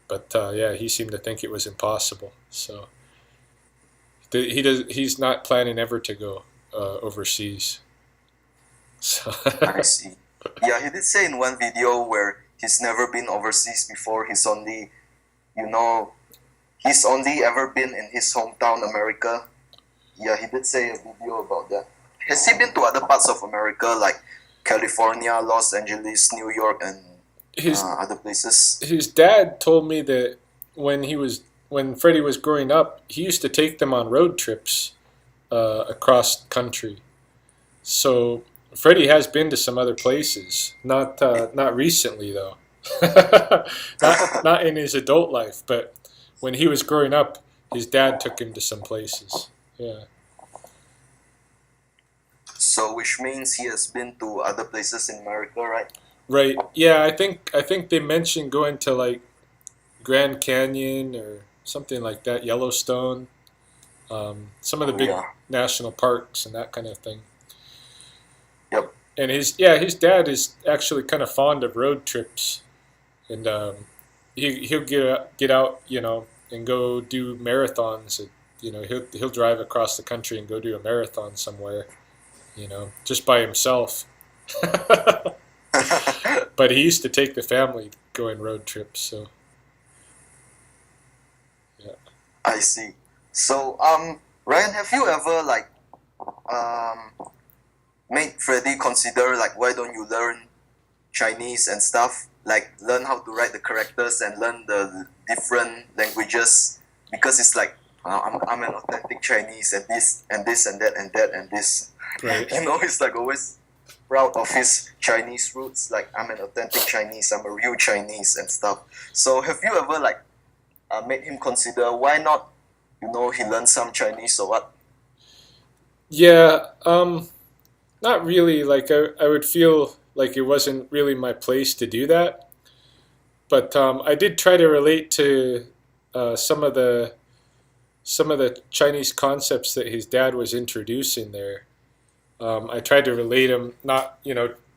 But yeah, he seemed to think it was impossible. So he's not planning ever to go overseas. So I see. Yeah, he did say in one video where he's never been overseas before. You know, he's only ever been in his hometown, America. Yeah, he did say a video about that. Has he been to other parts of America, like California, Los Angeles, New York, and his other places? his dad told me that when Freddie was growing up, he used to take them on road trips across country. So Freddie has been to some other places, not recently though, not in his adult life, but when he was growing up, his dad took him to some places. Yeah, So, which means he has been to other places in America, right? right. Yeah, I think they mentioned going to like Grand Canyon or something like that, Yellowstone, some of the Oh big yeah. national parks and that kind of thing. Yep. And his dad is actually kind of fond of road trips, and he'll get out, and go do marathons. He'll drive across the country and go do a marathon somewhere, just by himself. But he used to take the family going road trips. So yeah. I see. So, Ryan, have you ever um made Freddie consider why don't you learn Chinese and stuff? Like learn how to write the characters and learn the different languages because it's like I'm an authentic Chinese and this and this and that and that and this. Right. He's like always proud of his Chinese roots. Like I'm an authentic Chinese, I'm a real Chinese and stuff. So have you ever made him consider why not? He learned some Chinese or what? Yeah. Not really. Like I would feel like it wasn't really my place to do that. But I did try to relate to some of the Chinese concepts that his dad was introducing there. I tried to relate them, not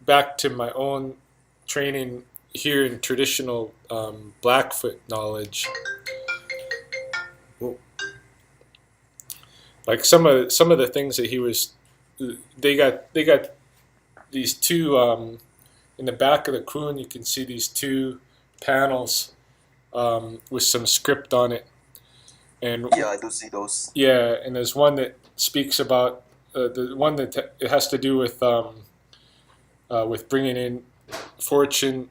back to my own training here in traditional Blackfoot knowledge. Like some of the things that he was, they got these two in the back of the Kun. You can see these two panels with some script on it, and Yeah, I do see those. yeah, and there's one that speaks about the one that it has to do with bringing in fortune,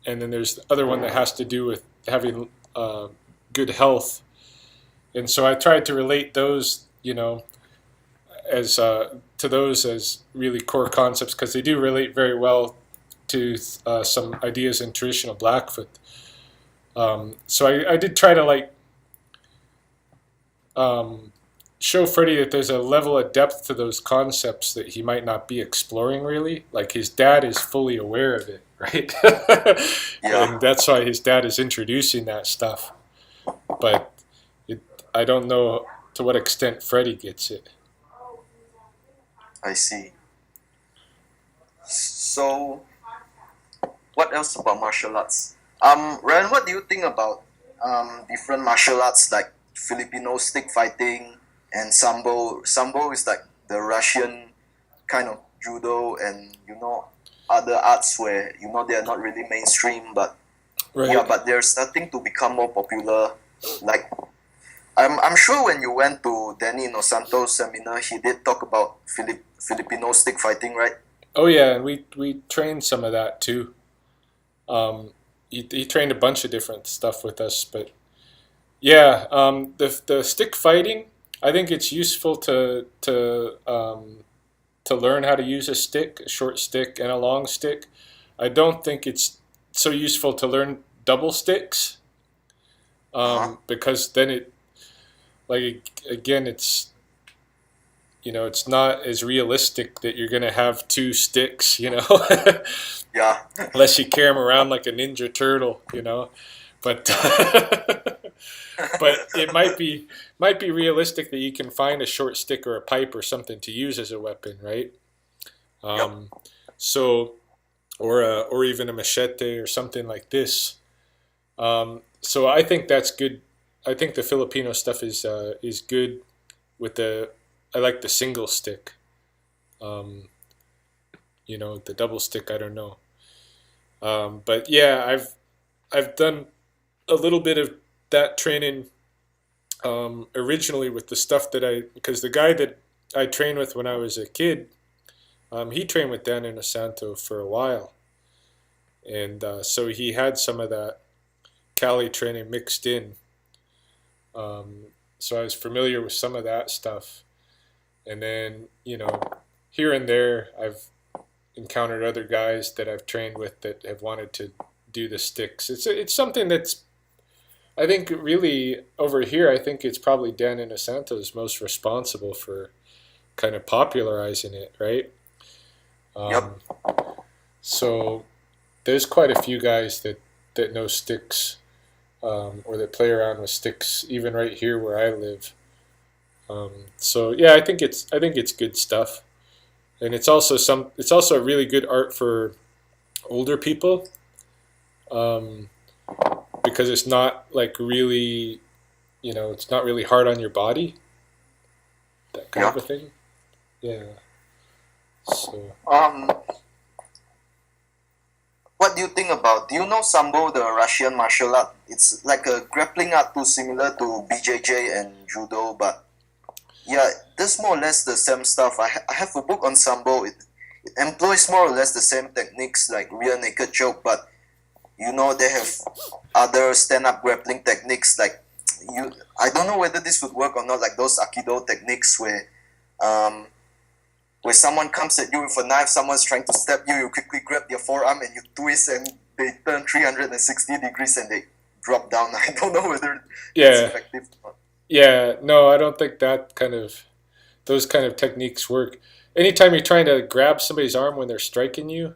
and then there's the other one that has to do with having good health. And so I tried to relate those, as to those as really core concepts because they do relate very well to some ideas in traditional Blackfoot. So I did try to show Freddie that there's a level of depth to those concepts that he might not be exploring really. Like his dad is fully aware of it, right? Yeah, And that's why his dad is introducing that stuff. But I don't know to what extent Freddie gets it. I see. So, what else about martial arts? Ryan, what do you think about different martial arts like Filipino stick fighting and sambo? Sambo is like the Russian kind of judo, and other arts where they are not really mainstream, but yeah, Right. but they're starting to become more popular. Like I'm sure when you went to Danny Inosanto's seminar, he did talk about Filipino stick fighting, right? Oh yeah, and we trained some of that too. He trained a bunch of different stuff with us, but yeah, the stick fighting, I think it's useful to learn how to use a stick, a short stick and a long stick. I don't think it's so useful to learn double sticks, Uh huh. because then it, like, again, it's not as realistic that you're gonna have two sticks, Yeah. unless you carry them around like a ninja turtle. But Yeah. but it might be realistic that you can find a short stick or a pipe or something to use as a weapon, right? Yep. Um, so or even a machete or something like this. So I think that's good. I think the Filipino stuff is good with the. I like the single stick. Um, the double stick. I don't know. But yeah, I've done a little bit of that training, originally with the stuff because the guy that I trained with when I was a kid, he trained with Dan Inosanto for a while, and so he had some of that Cali training mixed in. So I was familiar with some of that stuff, and then here and there I've encountered other guys that I've trained with that have wanted to do the sticks. It's something that's, I think, really over here. I think it's probably Dan Inosanto's most responsible for kind of popularizing it, right? Yep. Um, so there's quite a few guys that know sticks, or that play around with sticks, even right here where I live. So yeah, I think it's good stuff, and it's also a really good art for older people, um, because it's not like really, it's not really hard on your body, that kind of Yeah. a thing. Yeah. So Um, what do you think about? Do you know sambo, the Russian martial art? It's like a grappling art too, similar to BJJ and judo, but yeah, that's more or less the same stuff. I have a book on sambo. It employs more or less the same techniques like rear naked choke, but they have other stand-up grappling techniques like I don't know whether this would work or not, like those Aikido techniques um where someone comes at you with a knife, someone's trying to stab you, you quickly grab their forearm and you twist and they turn 360 degrees and they drop down. I don't know whether that's yeah, effective or not. yeah. No, I don't think those kind of techniques work. Anytime you're trying to grab somebody's arm when they're striking you,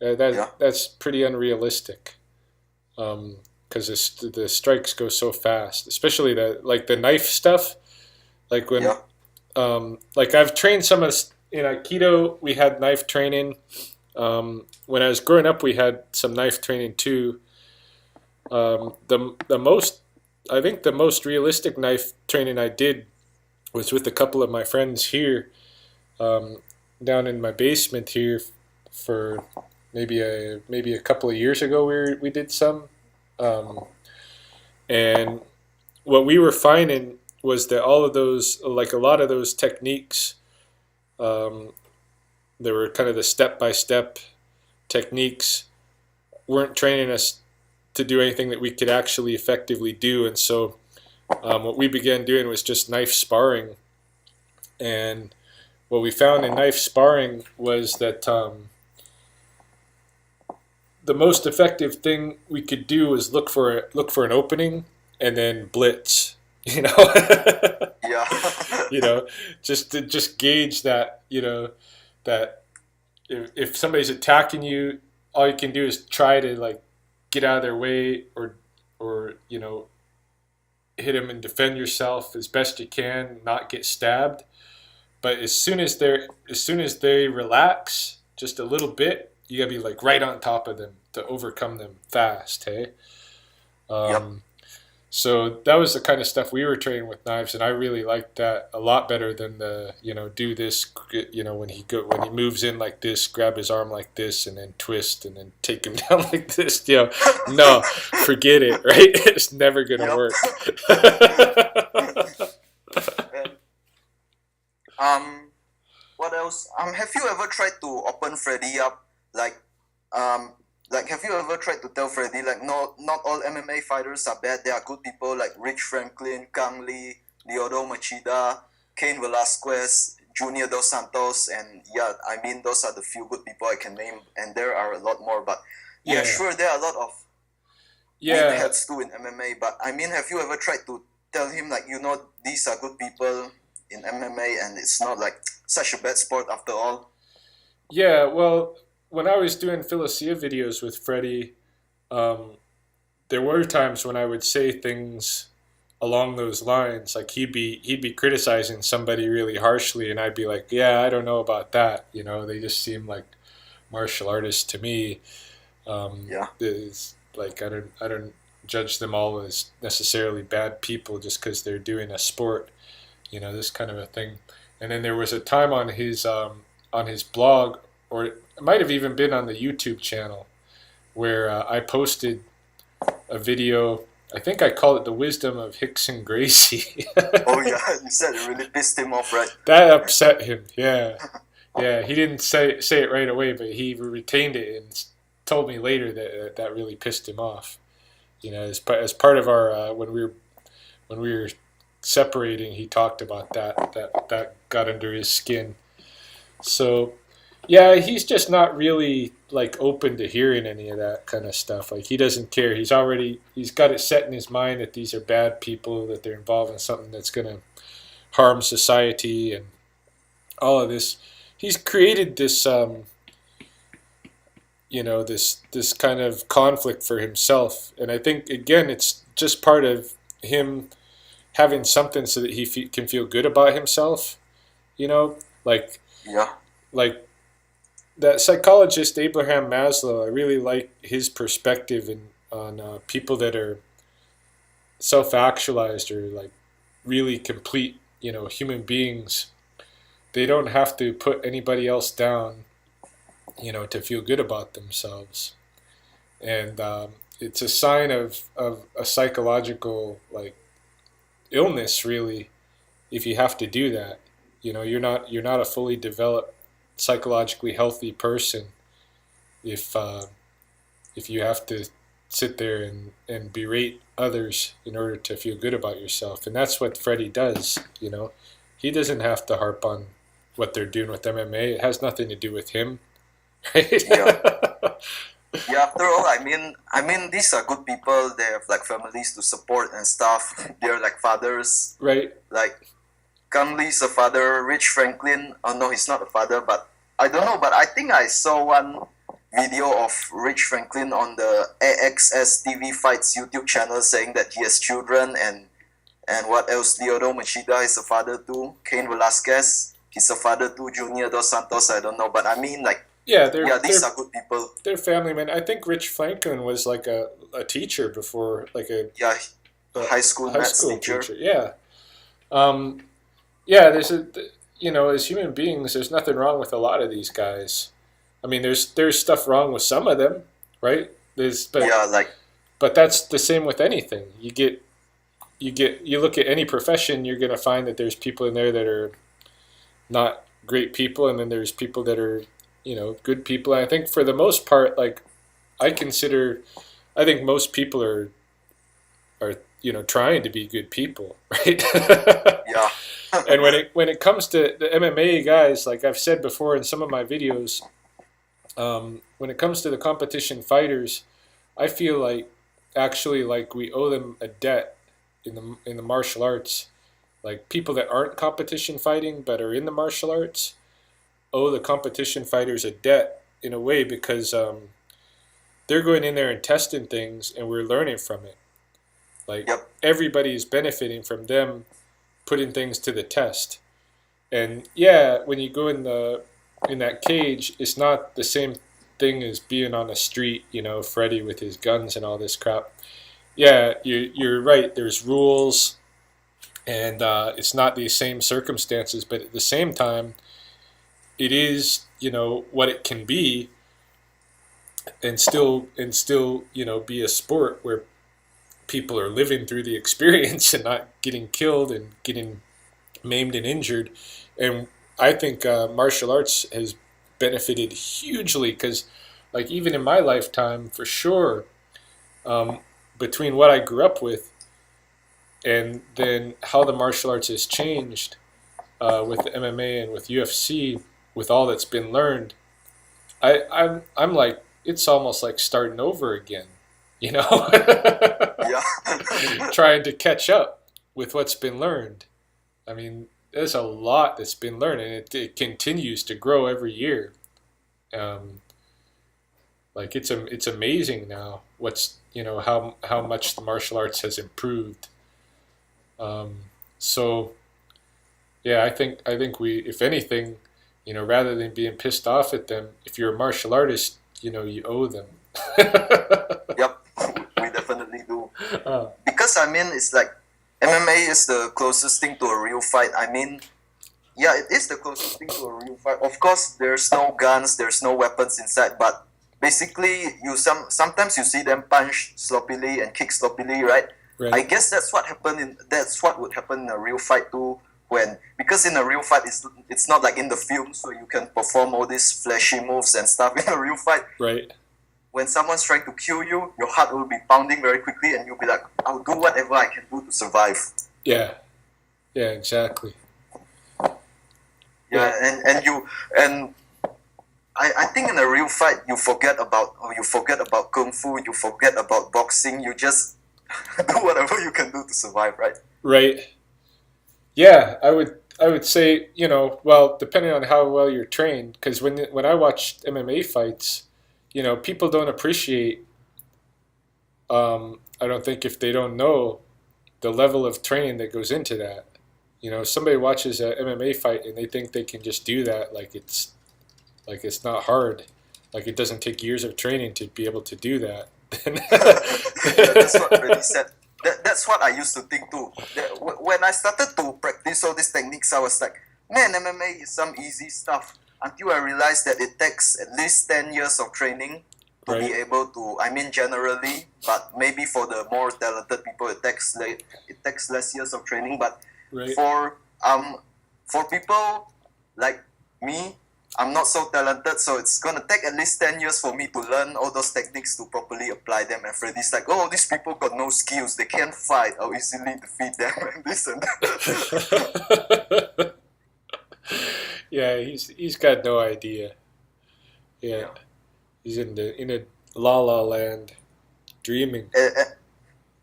Yeah, that's pretty unrealistic. Because the strikes go so fast, especially the knife stuff. Like when yeah, like I've trained some of in Aikido. We had knife training. When I was growing up, we had some knife training too. The most I think the most realistic knife training I did was with a couple of my friends here, um, down in my basement here, for maybe a couple of years ago. We did some, um, and what we were finding was that all of those, like a lot of those techniques, um, they were kind of the step by step techniques, weren't training us to do anything that we could actually effectively do. And so, what we began doing was just knife sparring. And what we found in knife sparring was that, the most effective thing we could do was look for an opening and then blitz. You know, yeah. you know, just gauge that. That if somebody's attacking you, all you can do is try to, like, get out of their way, or hit them and defend yourself as best you can, not get stabbed. But as soon as they relax just a little bit, you gotta be like right on top of them, to overcome them fast. Hey, Yep. um, so that was the kind of stuff we were training with knives, and I really liked that a lot better than the do this when he moves in like this, grab his arm like this, and then twist, and then take him down like this. No, forget it. Right? It's never gonna Yep. work. And um, what else? Have you ever tried to open Freddie up? Like, um, have you ever tried to tell Freddie like, no, not all MMA fighters are bad. There are good people like Rich Franklin, Kang Lee, Leodo Machida, Cain Velasquez, Junior Dos Santos, and yeah, I mean those are the few good people I can name, and there are a lot more. But yeah, Yeah, sure, there are a lot of yeah, meatheads too in MMA. But I mean, have you ever tried to tell him like, these are good people in MMA, and it's not like such a bad sport after all? yeah. Well, when I was doing Philosia videos with Freddie, um, there were times when I would say things along those lines. Like he'd be criticizing somebody really harshly, and I'd be like, "Yeah, I don't know about that. They just seem like martial artists to me. Yeah, It's like I don't judge them all as necessarily bad people just because they're doing a sport. This kind of a thing." And then there was a time on his blog, or it might have even been on the YouTube channel, where I posted a video. I think I call it "The Wisdom of Hickson Gracie." oh yeah, you said it really pissed him off, right? That upset him. Yeah, yeah. He didn't say it right away, but he retained it and told me later that that really pissed him off. As part of our when we were separating, he talked about that got under his skin. So yeah, he's just not really like open to hearing any of that kind of stuff. Like he doesn't care. He's got it set in his mind that these are bad people, that they're involved in something that's going to harm society and all of this. He's created this kind of conflict for himself, and I think again it's just part of him having something so that he can feel good about himself. You know, like Yeah, like that psychologist Abraham Maslow. I really like his perspective on people that are self-actualized or like really complete, human beings. They don't have to put anybody else down, to feel good about themselves. And it's a sign of a psychological like illness, really, if you have to do that. You're not a fully developed, psychologically healthy person if if you have to sit there and berate others in order to feel good about yourself. And that's what Freddie does. He doesn't have to harp on what they're doing with MMA. It has nothing to do with him, right? yeah, yeah. After all, I mean, these are good people. They have like families to support and stuff. They're like fathers. Right. Like Kang Lee's a father. Rich Franklin. Oh no, he's not a father, but I don't know. But I think I saw one video of Rich Franklin on the AXS TV Fights YouTube channel saying that he has children, and what else? Leodo Machida is a father too. Cain Velasquez, he's a father too. Junior Dos Santos, I don't know, but I mean, like, Yeah, yeah, these are good people. they're family men. I think Rich Franklin was like a teacher before, like Yeah, a high school high maths school teacher. teacher. Yeah. Um, yeah, as human beings, there's nothing wrong with a lot of these guys. I mean, there's stuff wrong with some of them, right? Yeah, like, But that's the same with anything. You look at any profession, you're gonna find that there's people in there that are not great people, and then there's people that are, good people. And I think for the most part, like I consider, I think most people are trying to be good people, right? yeah, And when it comes to the MMA guys, like I've said before in some of my videos, when it comes to the competition fighters, I feel like actually like we owe them a debt in the martial arts. Like people that aren't competition fighting but are in the martial arts owe the competition fighters a debt in a way because they're going in there and testing things and we're learning from it. Like yep, everybody is benefiting from them putting things to the test. And yeah, when you go in that cage, it's not the same thing as being on the street, Freddie with his guns and all this crap. Yeah, you're right. There's rules, and it's not the same circumstances, but at the same time, it is what it can be, and still be a sport where people are living through the experience and not getting killed and getting maimed and injured. And I think martial arts has benefited hugely because, like, even in my lifetime, for sure, um, between what I grew up with and then how the martial arts has changed with the MMA and with UFC, with all that's been learned, I'm like, it's almost like starting over again, you know, Yeah. trying to catch up with what's been learned. I mean, there's a lot that's been learned, and it continues to grow every year. Um, like it's amazing now what's how much the martial arts has improved. So yeah, I think we, if anything, rather than being pissed off at them, if you're a martial artist, you owe them. Yep, we definitely do. uh, Because I mean, it's like MMA is the closest thing to a real fight. I mean, yeah, it is the closest thing to a real fight. Of course, there's no guns, there's no weapons inside, but basically, sometimes you see them punch sloppily and kick sloppily, right? I right, guess that's what would happen in a real fight too. Because in a real fight, it's not like in the film, so you can perform all these flashy moves and stuff. In a real fight, right. when someone's trying to kill you, your heart will be pounding very quickly, and you'll be like, "I'll do whatever I can do to survive." Yeah, yeah, exactly. Yeah, Yeah, and I think in a real fight you forget about kung fu, you forget about boxing, you just do whatever you can do to survive, right? right. Yeah, I would say, well, depending on how well you're trained, because when I watch MMA fights, people don't appreciate. I don't think, if they don't know the level of training that goes into that. Somebody watches a MMA fight and they think they can just do that, like it's not hard, like it doesn't take years of training to be able to do that. Yeah, that's what Freddie said. That's what I used to think too. When I started to practice all these techniques, I was like, man, MMA is some easy stuff. Until I realized that it takes at least 10 years of training to be Right, able to, I mean, generally, but maybe for the more talented people, it takes less years of training. But right, for um for people like me, I'm not so talented, so it's gonna take at least 10 years for me to learn all those techniques to properly apply them. And Freddie's like, "Oh, these people got no skills. They can't fight. I'll easily defeat them." And this and that. yeah, he's got no idea. Yeah, Yeah. he's in a la la land, dreaming.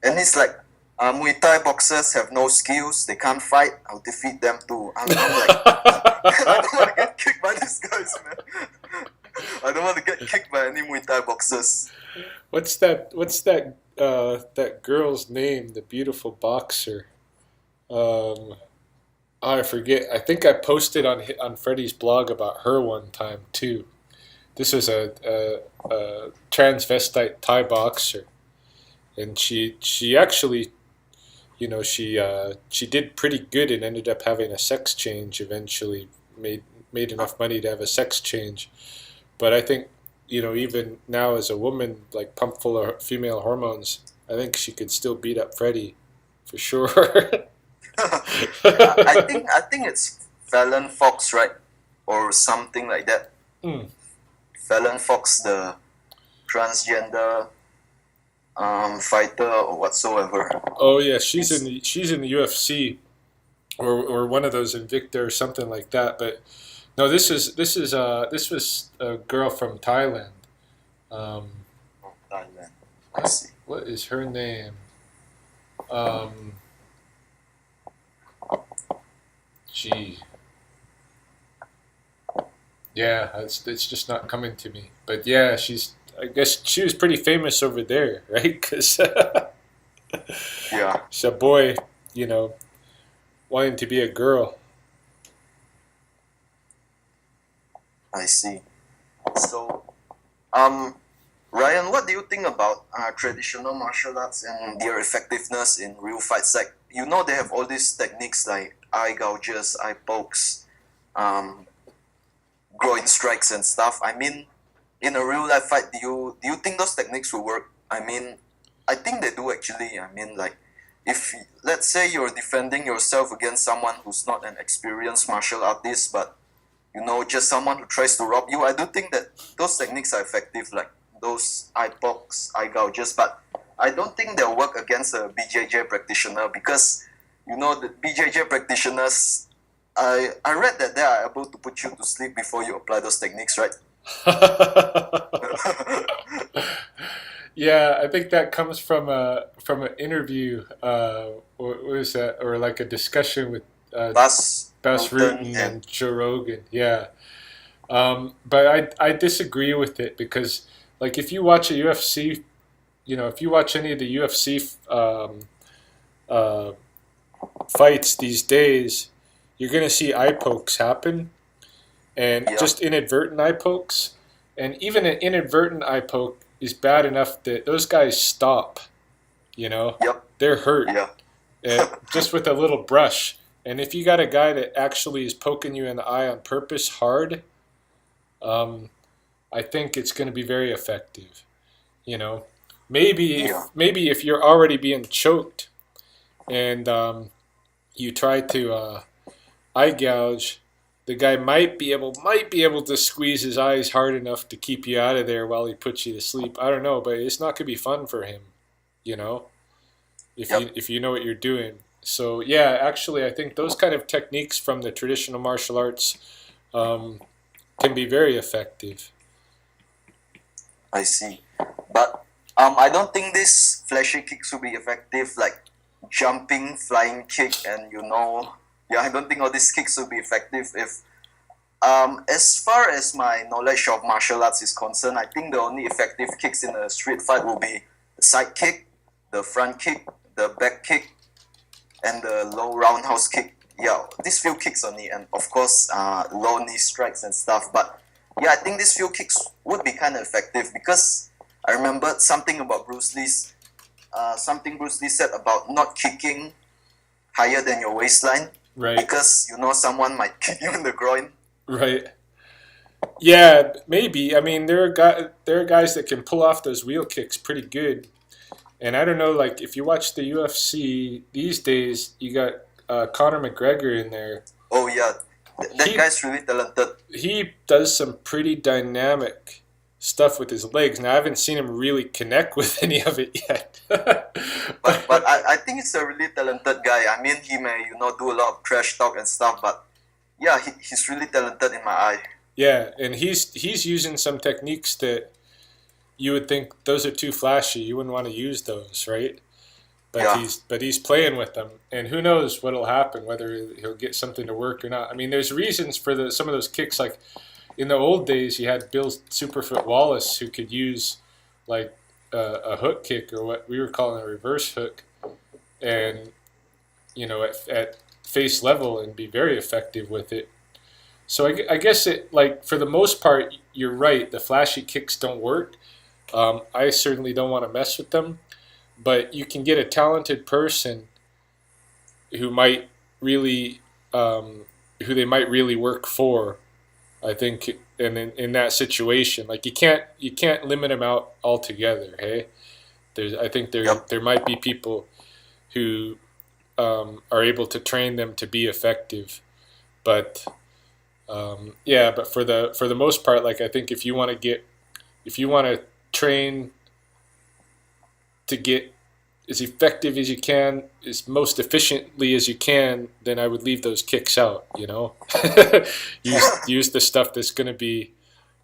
And he's like, Muay Thai boxers have no skills. They can't fight. I'll defeat them too. I'm like, I don't want to get kicked by these guys, man. I don't want to get kicked by any Muay Thai boxers. What's that girl's name? The beautiful boxer. Um, I forget. I think I posted on Freddie's blog about her one time too. This was a transvestite Thai boxer, and she actually, she did pretty good and ended up having a sex change eventually. Made enough money to have a sex change. But I think, even now as a woman, like pumped full of female hormones, I think she could still beat up Freddie, for sure. Yeah, I think it's Fallon Fox, right? Or something like that. Mm. Fallon Fox, the transgender fighter or whatsoever. Oh yeah, she's in He's, the UFC, or one of those Invicta or something like that. But no, this was a girl from Thailand. Um, from Thailand. I see. what is her name? Um, gee, yeah, it's just not coming to me. But yeah, I guess she was pretty famous over there, right? Because Yeah, she's a boy, you know, wanting to be a girl. I see. So Um, Ryan, what do you think about traditional martial arts and their effectiveness in real fights? Like, you know, they have all these techniques like eye gouges, eye pokes, um, groin strikes, and stuff. I mean, in a real life fight, do you think those techniques will work? I mean, I think they do actually. I mean, like, if let's say you're defending yourself against someone who's not an experienced martial artist, but just someone who tries to rob you, I do think that those techniques are effective, like those eye pokes, eye gouges, but I don't think they'll work against a BJJ practitioner because, the BJJ practitioners, I read that they are able to put you to sleep before you apply those techniques, right? Yeah, I think that comes from an interview. What was that, or like a discussion with Bas Bas Rutten Rutten and and Joe Rogan. Yeah, but I disagree with it because like if you watch a UFC, if you watch any of the UFC uh, fights these days, you're gonna see eye pokes happen and yeah, just inadvertent eye pokes. And even an inadvertent eye poke is bad enough that those guys stop. You know, yep, they're hurt yeah, just with a little brush. And if you got a guy that actually is poking you in the eye on purpose hard, um, I think it's going to be very effective. You know, yeah, maybe if you're already being choked and you try to eye gouge, the guy might be able to squeeze his eyes hard enough to keep you out of there while he puts you to sleep. I don't know, but it's not gonna be fun for him, you know, yep. if you know what you're doing. So yeah, actually, I think those kind of techniques from the traditional martial arts um, can be very effective. I see. But I don't think these flashy kicks will be effective, like jumping, flying kick, and yeah, I don't think all these kicks will be effective if. As far as my knowledge of martial arts is concerned, I think the only effective kicks in a street fight will be the side kick, the front kick, the back kick, and the low roundhouse kick. Yeah, these few kicks only, and of course, low knee strikes and stuff. But yeah, I think these few kicks would be kind of effective because I remembered something Bruce Lee said about not kicking higher than your waistline Right, because someone might kick you in the groin. right. Yeah, maybe. I mean, there are guys that can pull off those wheel kicks pretty good. And I don't know, like if you watch the UFC these days, you got Conor McGregor in there. Oh yeah, that He guy's really talented. he does some pretty dynamic stuff with his legs. Now I haven't seen him really connect with any of it yet. But I think he's a really talented guy. I mean, he may do a lot of trash talk and stuff, but yeah, he's really talented in my eye. Yeah, and he's using some techniques that you would think those are too flashy. You wouldn't want to use those, right? But Yeah, he's playing with them, and who knows what'll happen, whether he'll get something to work or not. I mean, there's reasons for some of those kicks. Like in the old days, you had Bill Superfoot Wallace who could use like a hook kick or what we were calling a reverse hook, and at face level and be very effective with it. So I guess it like for the most part, you're right. The flashy kicks don't work. I certainly don't want to mess with them, but you can get a talented person who might really who they might really work for. I think, and in that situation, like you can't limit them out altogether. Hey, I think yep. there might be people who are able to train them to be effective, but yeah, but for the most part, like I think if you want to train to get as effective as you can, as most efficiently as you can, then I would leave those kicks out. Use the stuff that's going to be,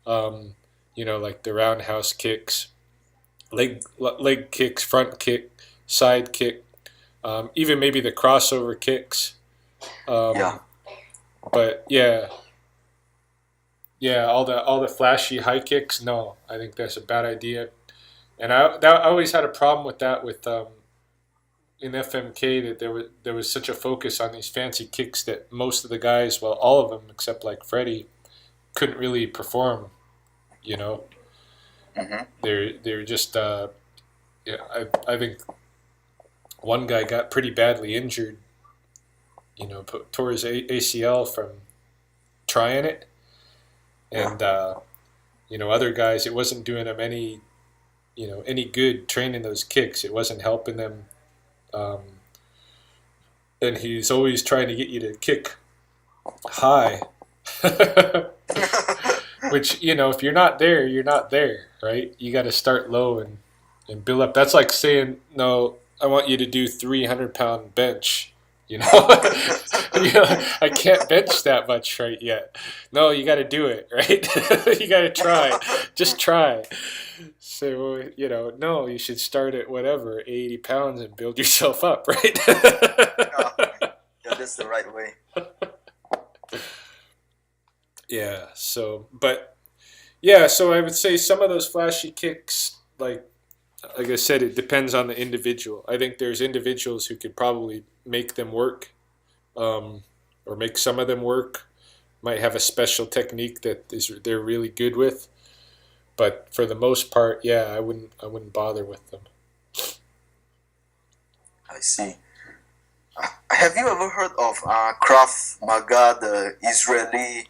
like the roundhouse kicks, leg kicks, front kick, side kick, even maybe the crossover kicks. Yeah, Um, but yeah, yeah, all the flashy high kicks. No, I think that's a bad idea. And I always had a problem with that with in FMK that there was such a focus on these fancy kicks that most of the guys, well, all of them except like Freddie, couldn't really perform. You know, Mm-hmm. They're just yeah, I think one guy got pretty badly injured. Tore his ACL from trying it, Yeah. and other guys, it wasn't doing them any good training those kicks. It wasn't helping them. Um, and he's always trying to get you to kick high. Which, if you're not there, you're not there, right? You got to start low and build up. That's like saying, no, I want you to do 300-pound bench. You know, I can't bench that much right yet. No, you got to do it, right? You got to try. Just try. So, no, you should start at whatever, 80 pounds and build yourself up, right? Yeah. Yeah, that's the right way. Yeah, so I would say some of those flashy kicks, like I said, it depends on the individual. I think there's individuals who could probably make them work, or make some of them work. Might have a special technique that they're really good with, but for the most part, yeah, I wouldn't bother with them. I see. Have you ever heard of Krav Maga, the Israeli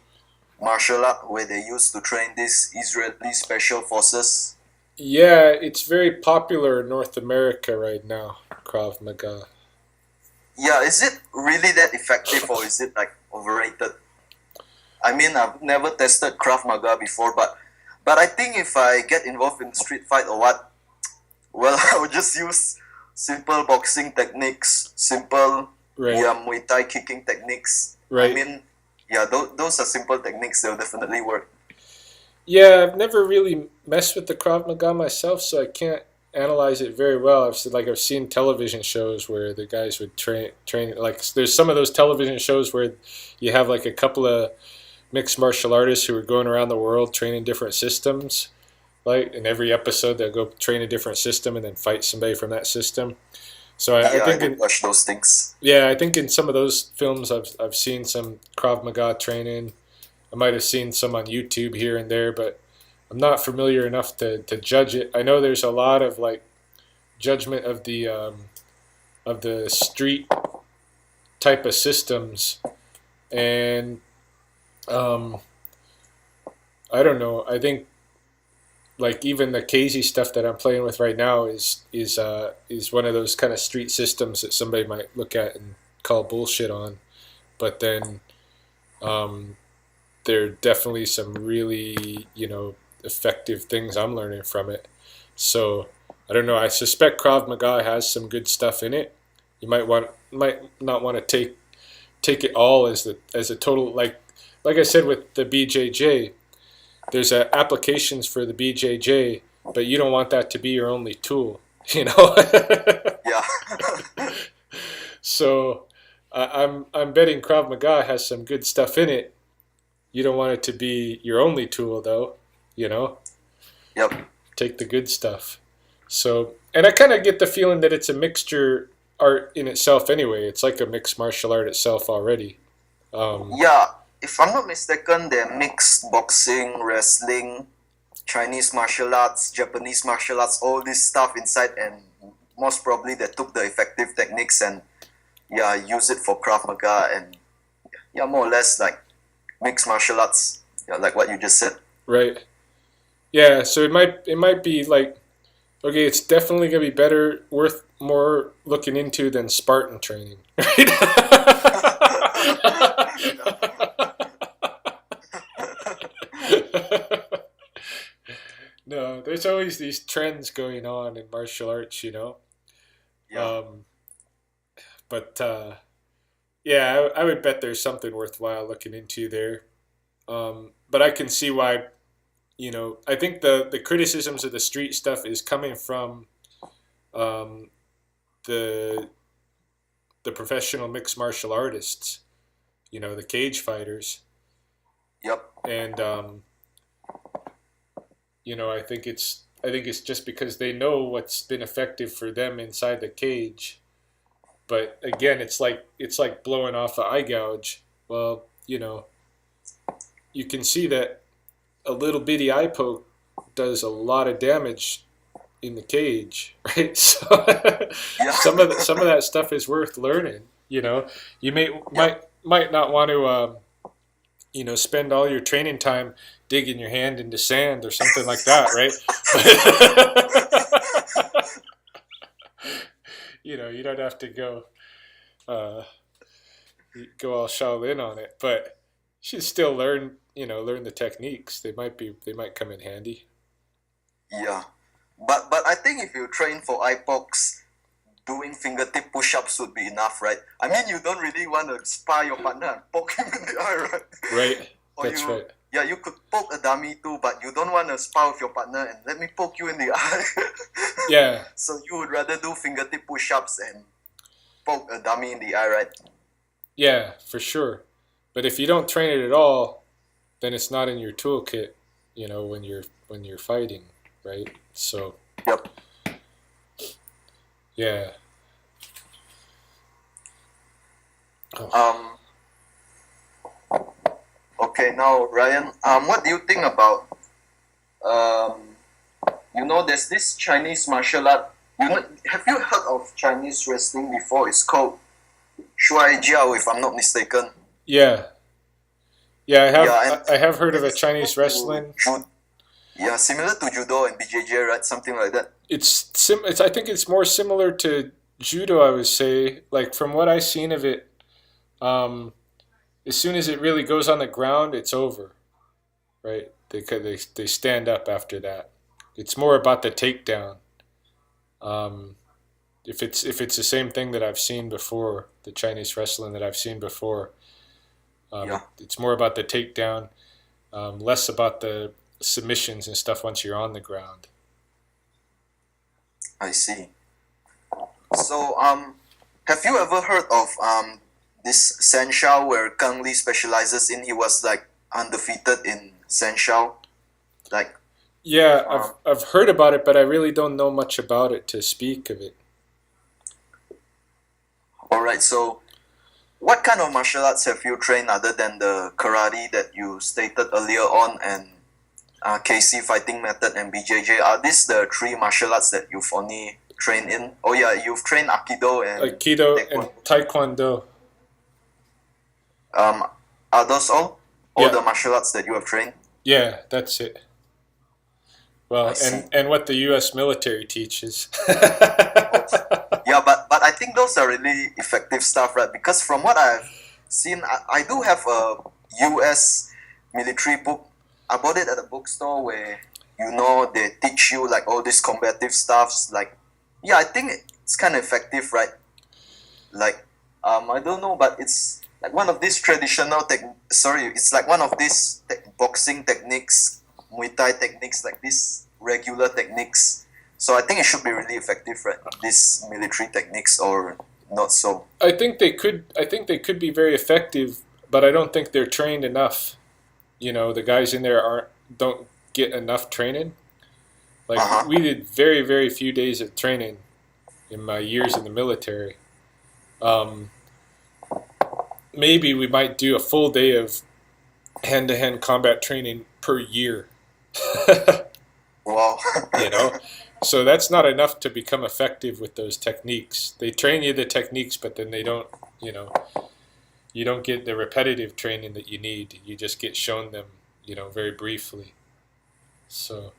martial art where they used to train these Israeli special forces? Yeah, it's very popular in North America right now, Krav Maga. Yeah, is it really that effective or is it like overrated? I mean, I've never tested Krav Maga before, but I think if I get involved in street fight or what, well, I would just use simple boxing techniques, simple Right, Muay Thai kicking techniques. I right. mean, yeah, those are simple techniques. They'll definitely work. Yeah, I've never really messed with the Krav Maga myself, so I can't analyze it very well. I've seen television shows where the guys would train like there's some of those television shows where you have like a couple of mixed martial artists who are going around the world training different systems. Like in every episode, they'll go train a different system and then fight somebody from that system. So I Yeah, I think did watch those things. in some of those films, I've seen some Krav Maga training. I might have seen some on YouTube here and there, but I'm not familiar enough to judge it. I know there's a lot of like judgment of the street type of systems, and um, I don't know. I think like even the KZ stuff that I'm playing with right now is one of those kind of street systems that somebody might look at and call bullshit on, but then um, there are definitely some really effective things I'm learning from it. So I don't know. I suspect Krav Maga has some good stuff in it. You might not want to take it all as a total like I said with the BJJ. There's applications for the BJJ, but you don't want that to be your only tool. You know. Yeah. So I'm betting Krav Maga has some good stuff in it. You don't want it to be your only tool, though. You know, Yep. take the good stuff. So, and I kind of get the feeling that it's a mixture art in itself anyway. It's like a mixed martial art itself already. Um, Yeah. If I'm not mistaken, they mixed boxing, wrestling, Chinese martial arts, Japanese martial arts, all this stuff inside, and most probably they took the effective techniques and yeah, use it for Krav Maga and yeah, more or less like mixed martial arts. Yeah, like what you just said. right. Yeah. So it might be like okay, it's definitely gonna be better, worth more looking into than Spartan training, right? No, there's always these trends going on in martial arts. Yeah. Um, but yeah, I would bet there's something worthwhile looking into there. But I can see why. I think the criticisms of the street stuff is coming from um, the the professional mixed martial artists. The cage fighters, Yep. and I think it's just because they know what's been effective for them inside the cage. But again, it's like blowing off an eye gouge. Well, you can see that a little bitty eye poke does a lot of damage in the cage, right? So Yeah. some of that stuff is worth learning. You know, you Yeah. might not want to spend all your training time digging your hand into sand or something like that, right? But you don't have to uh, go all Shaolin on it, but you should still learn the techniques. They might come in handy. Yeah. But I think if you train for IPOX, doing fingertip push-ups would be enough, right? I mean, you don't really want to spar your partner and poke him in the eye, right? Right. Or That's right. yeah, you could poke a dummy too, but you don't want to spar with your partner and let me poke you in the eye. Yeah. So you would rather do fingertip push-ups and poke a dummy in the eye, right? Yeah, for sure. But if you don't train it at all, then it's not in your toolkit, when you're fighting, right? So, Yep. yeah. Oh. Okay, now Ryan, what do you think about there's this Chinese martial art. Have you heard of Chinese wrestling before? It's called Shuai Jiao, if I'm not mistaken. Yeah. Yeah, Yeah, and I have heard of a it's Chinese wrestling. yeah, similar to judo and BJJ, right? Something like that. It's I think it's more similar to judo, I would say. Like from what I've seen of it, um, as soon as it really goes on the ground, it's over, right? They stand up after that. It's more about the takedown. Um, if it's the same thing that I've seen before, the Chinese wrestling that I've seen before, Yeah, it's more about the takedown, less about the submissions and stuff once you're on the ground. I see. So, have you ever heard of this Sanshao where Kang Lee specializes in? He was like undefeated in Sanshao. Like, Yeah, um, I've heard about it, but I really don't know much about it to speak of it. all right. So, what kind of martial arts have you trained other than the karate that you stated earlier on and KC fighting method and BJJ? Are these the three martial arts that you've only trained in? Oh yeah, you've trained Aikido and Aikido and Taekwondo. Taekwondo. Um, are those all? All Yeah, the martial arts that you have trained? yeah, that's it. I Well, see. and what the U.S. military teaches. Oh, yeah, but I think those are really effective stuff, right? Because from what I've seen, I do have a US military book. I bought it at a bookstore where they teach you like all these combative stuffs. Like, yeah, I think it's kind of effective, right? Like, I don't know, but it's like one of these traditional Sorry, it's like one of these boxing techniques, Muay Thai techniques, like these regular techniques. So I think it should be really effective, right? These military techniques, or not so. I think they could. I think they could be very effective, but I don't think they're trained enough. The guys in there aren't don't get enough training. Uh Like huh. we did very very few days of training in my years in the military. Um, Maybe we might do a full day of hand to hand combat training per year. Wow. you know, so that's not enough to become effective with those techniques. They train you the techniques, but then they don't. You know, you don't get the repetitive training that you need. You just get shown them. Very briefly. So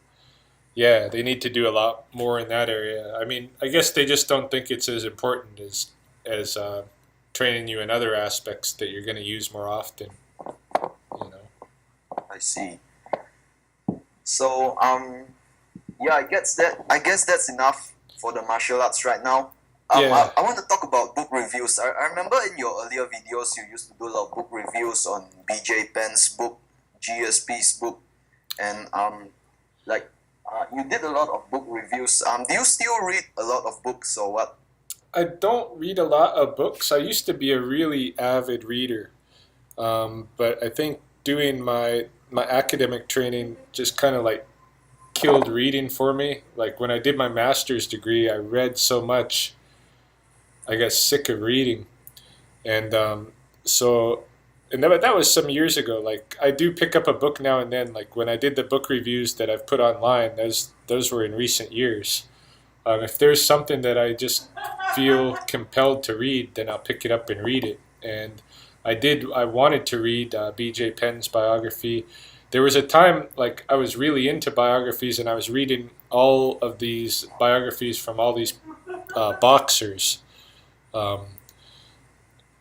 yeah, they need to do a lot more in that area. I mean, I guess they just don't think it's as important as training you in other aspects that you're going to use more often. You know. I see. So yeah, I guess that's enough for the martial arts right now. Yeah. I want to talk about book reviews. I remember in your earlier videos you used to do a lot of book reviews on BJ Penn's book, GSP's book, and you did a lot of book reviews. Do you still read a lot of books or what? I don't read a lot of books. I used to be a really avid reader, but I think doing my academic training just kind of like killed reading for me. Like when I did my master's degree, I read so much, I got sick of reading, and so and that was some years ago. Like I do pick up a book now and then. Like when I did the book reviews that I've put online, those were in recent years. If there's something that I just feel compelled to read, then I'll pick it up and read it. And I did. I wanted to read B.J. Penn's biography. There was a time like I was really into biographies, and I was reading all of these biographies from all these boxers. Um,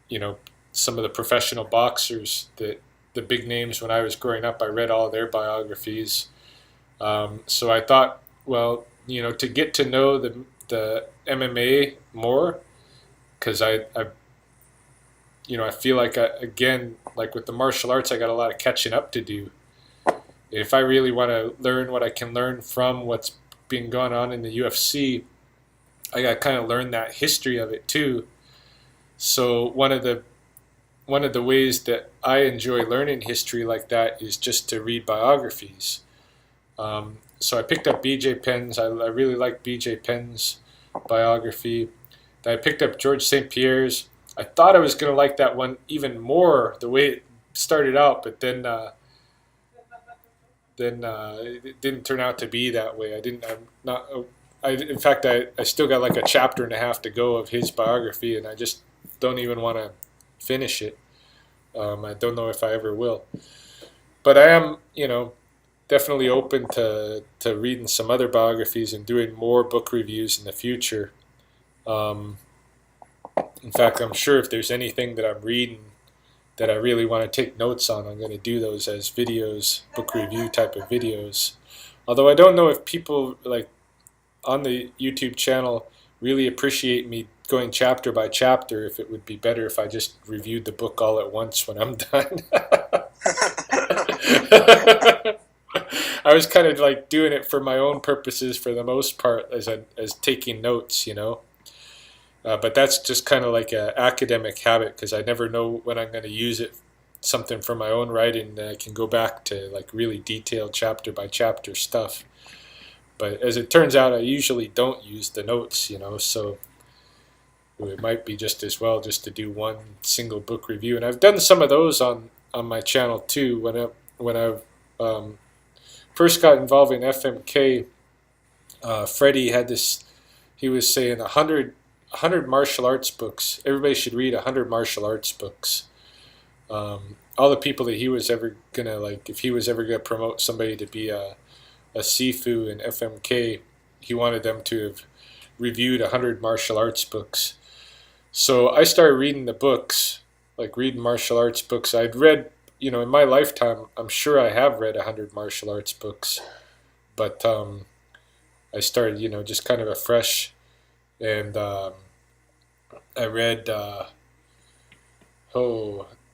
you know, some of the professional boxers that the big names when I was growing up. I read all their biographies. So I thought, well, to get to know the MMA more, because I feel like again, like with the martial arts, I got a lot of catching up to do. If I really want to learn what I can learn from what's been going on in the UFC, I got to kind of learn that history of it too. So one of the ways that I enjoy learning history like that is just to read biographies. So I picked up B.J. Penn's. I really like B.J. Penn's biography. Then I picked up George St. Pierre's. I thought I was going to like that one even more the way it started out, but then it didn't turn out to be that way. I didn't. I'm not. In fact, I still got like a chapter and a half to go of his biography, and I just don't even want to finish it. I don't know if I ever will, but I am, definitely open to reading some other biographies and doing more book reviews in the future. Um, in fact, I'm sure if there's anything that I'm reading that I really want to take notes on, I'm going to do those as videos, book review type of videos. Although I don't know if people like on the YouTube channel really appreciate me going chapter by chapter, if it would be better if I just reviewed the book all at once when I'm done. I was kind of like doing it for my own purposes for the most part, as taking notes, but that's just kind of like an academic habit because I never know when I'm going to use it, something for my own writing that I can go back to like really detailed chapter by chapter stuff. But as it turns out, I usually don't use the notes, so it might be just as well just to do one single book review. And I've done some of those on my channel too. When I first got involved in FMK, Freddie had this. He was saying 100 martial arts books. Everybody should read 100 martial arts books. All the people that he was ever gonna like, if he was ever gonna promote somebody to be a Sifu in FMK, he wanted them to have reviewed 100 martial arts books. So I started reading the books, like reading martial arts books. I'd read, in my lifetime, I'm sure I have read 100 martial arts books, but I started, just kind of afresh, and I read,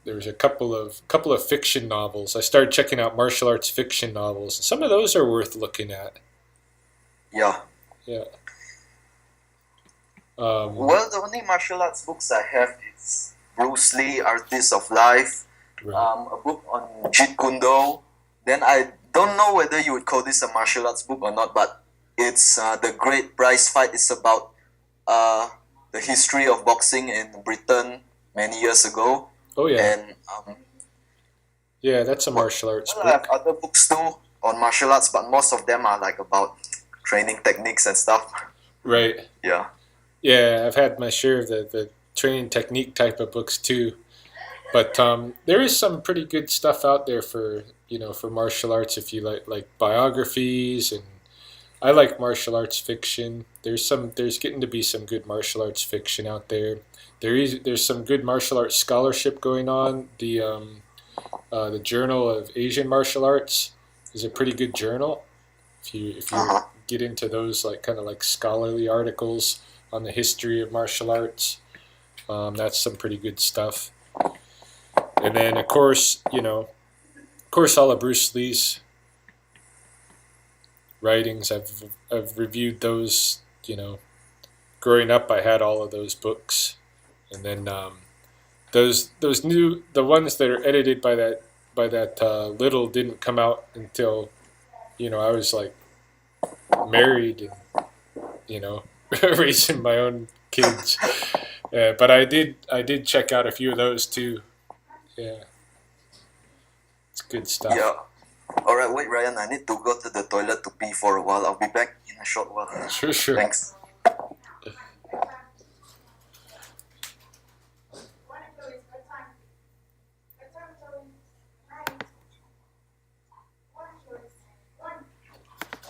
there was a couple of fiction novels. I started checking out martial arts fiction novels. Some of those are worth looking at. Yeah. Yeah. Well, the only martial arts books I have is Bruce Lee, Artist of Life, Right. a book on Jeet Kune Do. Then I don't know whether you would call this a martial arts book or not, but it's The Great Prize Fight. It's about the history of boxing in Britain many years ago. Oh yeah. And Yeah, that's a martial arts well, I have book. other books too on martial arts, but most of them are like about training techniques and stuff. Right. Yeah. Yeah, I've had my share of the training technique type of books too. But there is some pretty good stuff out there for martial arts if you like biographies, and I like martial arts fiction. There's getting to be some good martial arts fiction out there. There's some good martial arts scholarship going on. The Journal of Asian Martial Arts is a pretty good journal. If you Uh-huh. get into those like kind of like scholarly articles on the history of martial arts, that's some pretty good stuff. And then of course, all of Bruce Lee's writings. I've reviewed those. Growing up, I had all of those books, and then the ones that are edited by that Little didn't come out until I was like married and raising my own kids. But I did check out a few of those too. Yeah. It's good stuff. Yeah. All right, wait, Ryan. I need to go to the toilet to pee for a while. I'll be back in a short while. Sure. Thanks.